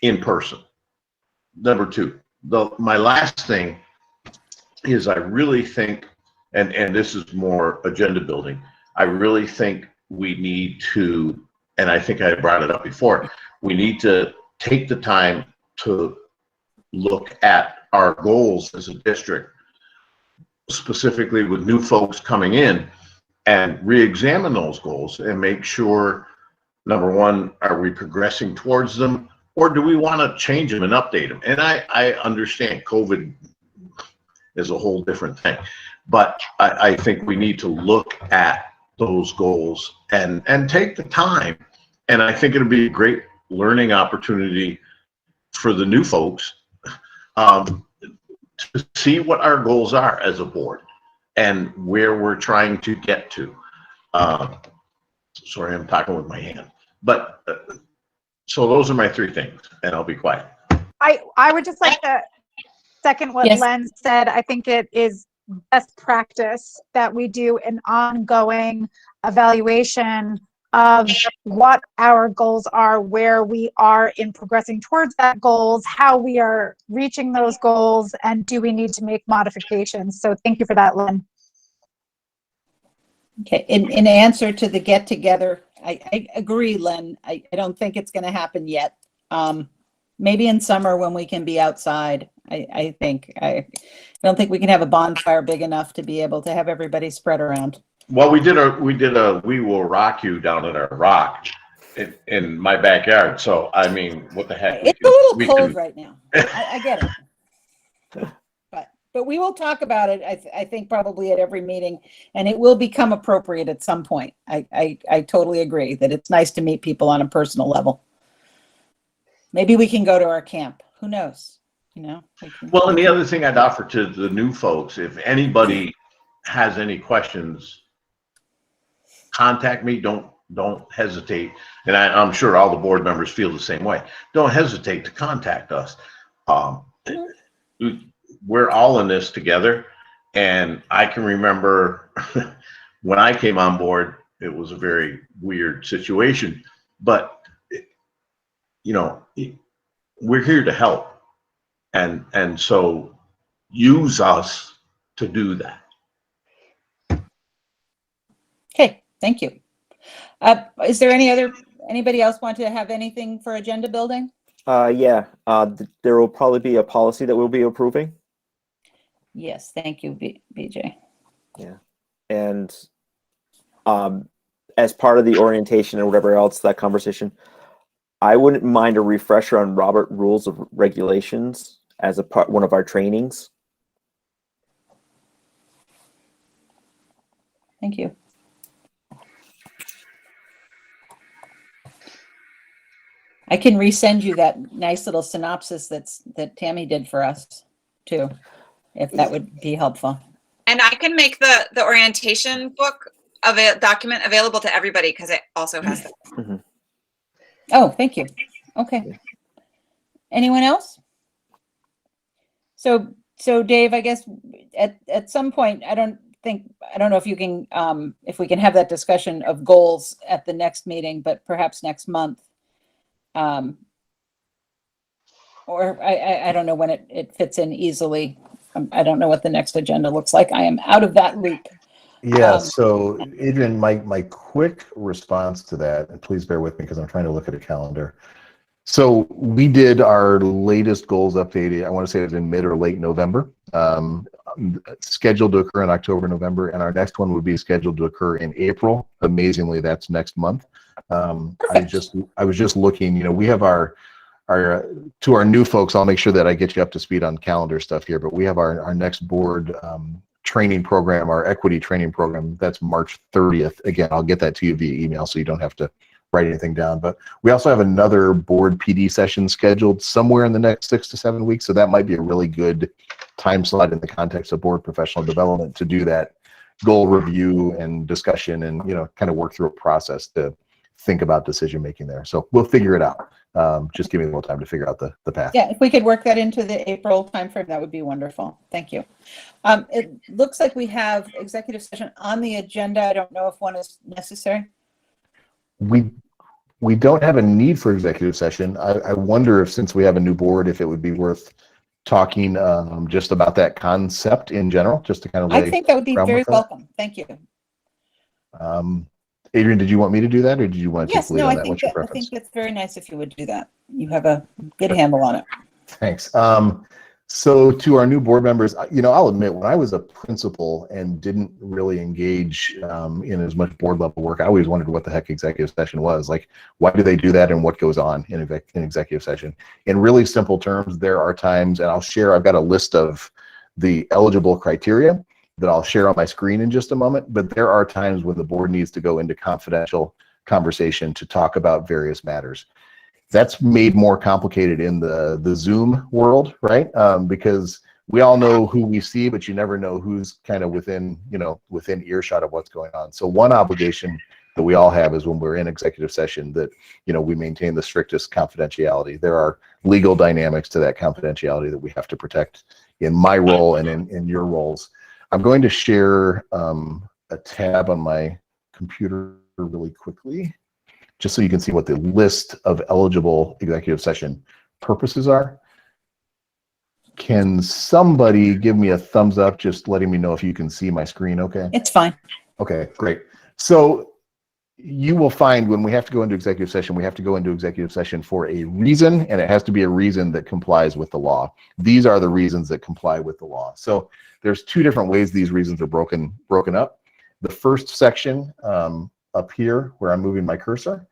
in person? Number two, my last thing is I really think, and this is more agenda building, I really think we need to, and I think I brought it up before, we need to take the time to look at our goals as a district, specifically with new folks coming in, and re-examine those goals and make sure, number one, are we progressing towards them, or do we want to change them and update them? And I understand COVID is a whole different thing, but I think we need to look at those goals and take the time. And I think it'll be a great learning opportunity for the new folks to see what our goals are as a board and where we're trying to get to. Sorry, I'm talking with my hand. But so those are my three things, and I'll be quiet. I would just like to second what Yes. Len said. I think it is best practice that we do an ongoing evaluation of what our goals are, where we are in progressing towards that goals, how we are reaching those goals, and do we need to make modifications? So thank you for that, Len. Okay, in answer to the get together, I agree, Len. I don't think it's going to happen yet. Maybe in summer when we can be outside. I don't think we can have a bonfire big enough to be able to have everybody spread around. Well, we did a We Will Rock You down at our rock in my backyard. So I mean, what the heck? It's a little cold right now. I get it. But we will talk about it, I think, probably at every meeting, and it will become appropriate at some point. I totally agree that it's nice to meet people on a personal level. Maybe we can go to our camp. Who knows? You know. Well, and the other thing I'd offer to the new folks, if anybody has any questions, contact me. Don't hesitate. And I'm sure all the board members feel the same way. Don't hesitate to contact us. We're all in this together. And I can remember when I came on board, it was a very weird situation, but you know, we're here to help. And so use us to do that. Okay, thank you. Is there anybody else want to have anything for agenda building? Yeah, there will probably be a policy that we'll be approving. Yes, thank you, BJ. Yeah, and as part of the orientation and whatever else, that conversation, I wouldn't mind a refresher on Robert Rules of Regulations as a part, one of our trainings. Thank you. I can resend you that nice little synopsis that Tammy did for us too, if that would be helpful. And I can make the orientation book of a document available to everybody because it also has that. Mm-hmm. Oh, thank you. Okay. Anyone else? So Dave, I guess at some point, I don't know if you can, if we can have that discussion of goals at the next meeting, but perhaps next month. Or I don't know when it fits in easily. I don't know what the next agenda looks like. I am out of that loop. Yeah, so Adrian, my quick response to that, and please bear with me because I'm trying to look at a calendar. So we did our latest goals update, I want to say it was in mid or late November, scheduled to occur in October, November, and our next one would be scheduled to occur in April. Amazingly, that's next month. I was just looking, you know, we have our to our new folks, I'll make sure that I get you up to speed on calendar stuff here, but we have our next board training program, our equity training program, that's March 30th. Again, I'll get that to you via email so you don't have to write anything down. But we also have another board PD session scheduled somewhere in the next 6 to 7 weeks. So that might be a really good time slot in the context of board professional development to do that goal review and discussion and, you know, kind of work through a process to think about decision making there. So we'll figure it out. Just give me a little time to figure out the path. Yeah, if we could work that into the April timeframe, that would be wonderful. Thank you. It looks like we have executive session on the agenda. I don't know if one is necessary. We don't have a need for executive session. I wonder if, since we have a new board, if it would be worth talking just about that concept in general, just to kind of I think that would be very welcome. Thank you. Adrian, did you want me to do that, or did you want to Yes, take the lead no, on I that? think, What's your I preference? think that's very nice if you would do that. You have a good handle on it. Thanks. So to our new board members, I'll admit, when I was a principal and didn't really engage in as much board level work, I always wondered what the heck executive session was. Like, why do they do that and what goes on in executive session? In really simple terms, there are times, and I've got a list of the eligible criteria that I'll share on my screen in just a moment, but there are times when the board needs to go into confidential conversation to talk about various matters. That's made more complicated in the Zoom world, right? Because we all know who we see, but you never know who's kind of within earshot of what's going on. So one obligation that we all have is when we're in executive session that, we maintain the strictest confidentiality. There are legal dynamics to that confidentiality that we have to protect in my role and in your roles. I'm going to share a tab on my computer really quickly, just so you can see what the list of eligible executive session purposes are. Can somebody give me a thumbs up, just letting me know if you can see my screen okay? It's fine. Okay, great. So you will find when we have to go into executive session, we have to go into executive session for a reason, and it has to be a reason that complies with the law. These are the reasons that comply with the law. So there's two different ways these reasons are broken up. The first section up here, where I'm moving my cursor,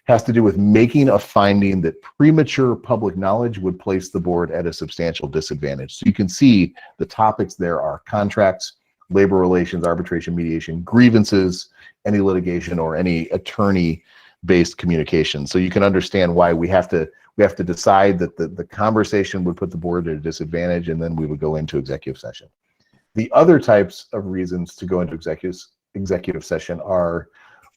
has to do with making a finding that premature public knowledge would place the board at a substantial disadvantage. So you can see the topics there are contracts, labor relations, arbitration, mediation, grievances, any litigation, or any attorney-based communication. So you can understand why we have to decide that the conversation would put the board at a disadvantage, and then we would go into executive session. The other types of reasons to go into executive session are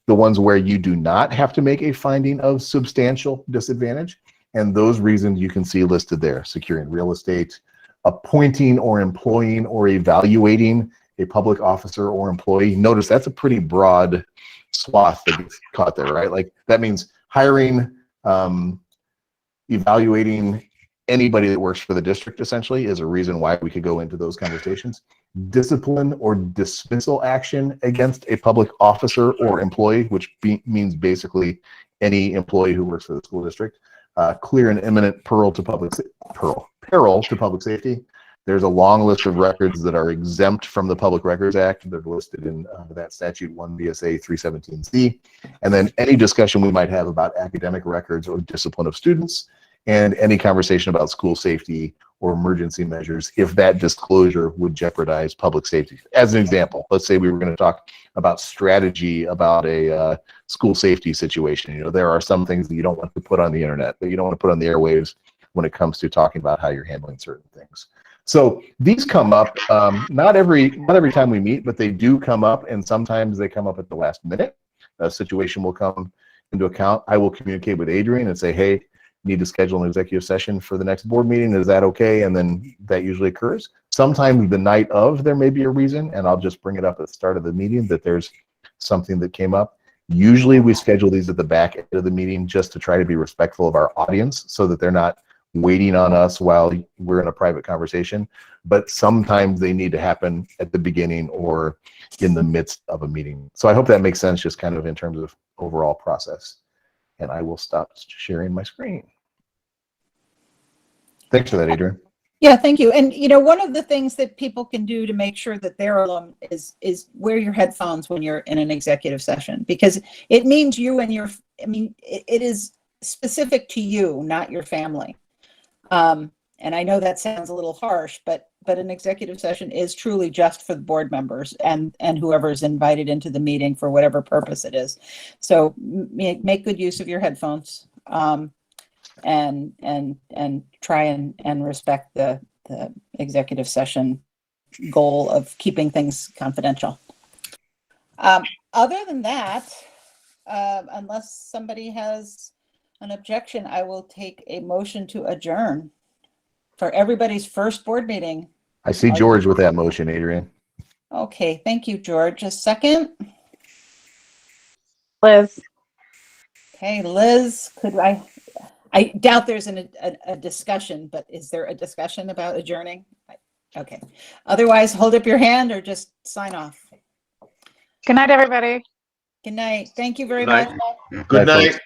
the ones where you do not have to make a finding of substantial disadvantage. And those reasons you can see listed there: securing real estate, appointing or employing or evaluating a public officer or employee. Notice that's a pretty broad swath that gets caught there, right? Like that means hiring, evaluating anybody that works for the district, essentially, is a reason why we could go into those conversations. Discipline or dismissal action against a public officer or employee, which means basically any employee who works for the school district. Clear and imminent peril to public safety. There's a long list of records that are exempt from the Public Records Act. They're listed in that statute 1 VSA 317C. And then any discussion we might have about academic records or discipline of students, and any conversation about school safety or emergency measures if that disclosure would jeopardize public safety. As an example, let's say we were going to talk about strategy about a school safety situation. There are some things that you don't want to put on the internet, that you don't want to put on the airwaves when it comes to talking about how you're handling certain things. So these come up not every time we meet, but they do come up, and sometimes they come up at the last minute. A situation will come into account. I will communicate with Adrian and say, hey, need to schedule an executive session for the next board meeting. Is that okay? And then that usually occurs. Sometimes the night of, there may be a reason, and I'll just bring it up at the start of the meeting that there's something that came up. Usually we schedule these at the back end of the meeting just to try to be respectful of our audience so that they're not waiting on us while we're in a private conversation. But sometimes they need to happen at the beginning or in the midst of a meeting. So I hope that makes sense, just kind of in terms of overall process. And I will stop sharing my screen. Thanks for that, Adrian. Yeah, thank you. And one of the things that people can do to make sure that they're alone is wear your headphones when you're in an executive session, because it means you and it is specific to you, not your family. And I know that sounds a little harsh, but an executive session is truly just for the board members and whoever is invited into the meeting for whatever purpose it is. So make good use of your headphones. And try and respect the executive session goal of keeping things confidential. Other than that, unless somebody has an objection, I will take a motion to adjourn for everybody's first board meeting. I see George with that motion, Adrian. Okay, thank you, George. A second? Liz. Okay, Liz, I doubt there's a discussion, but is there a discussion about adjourning? Okay. Otherwise, hold up your hand or just sign off. Good night, everybody. Good night. Thank you very Good night. much. Good night.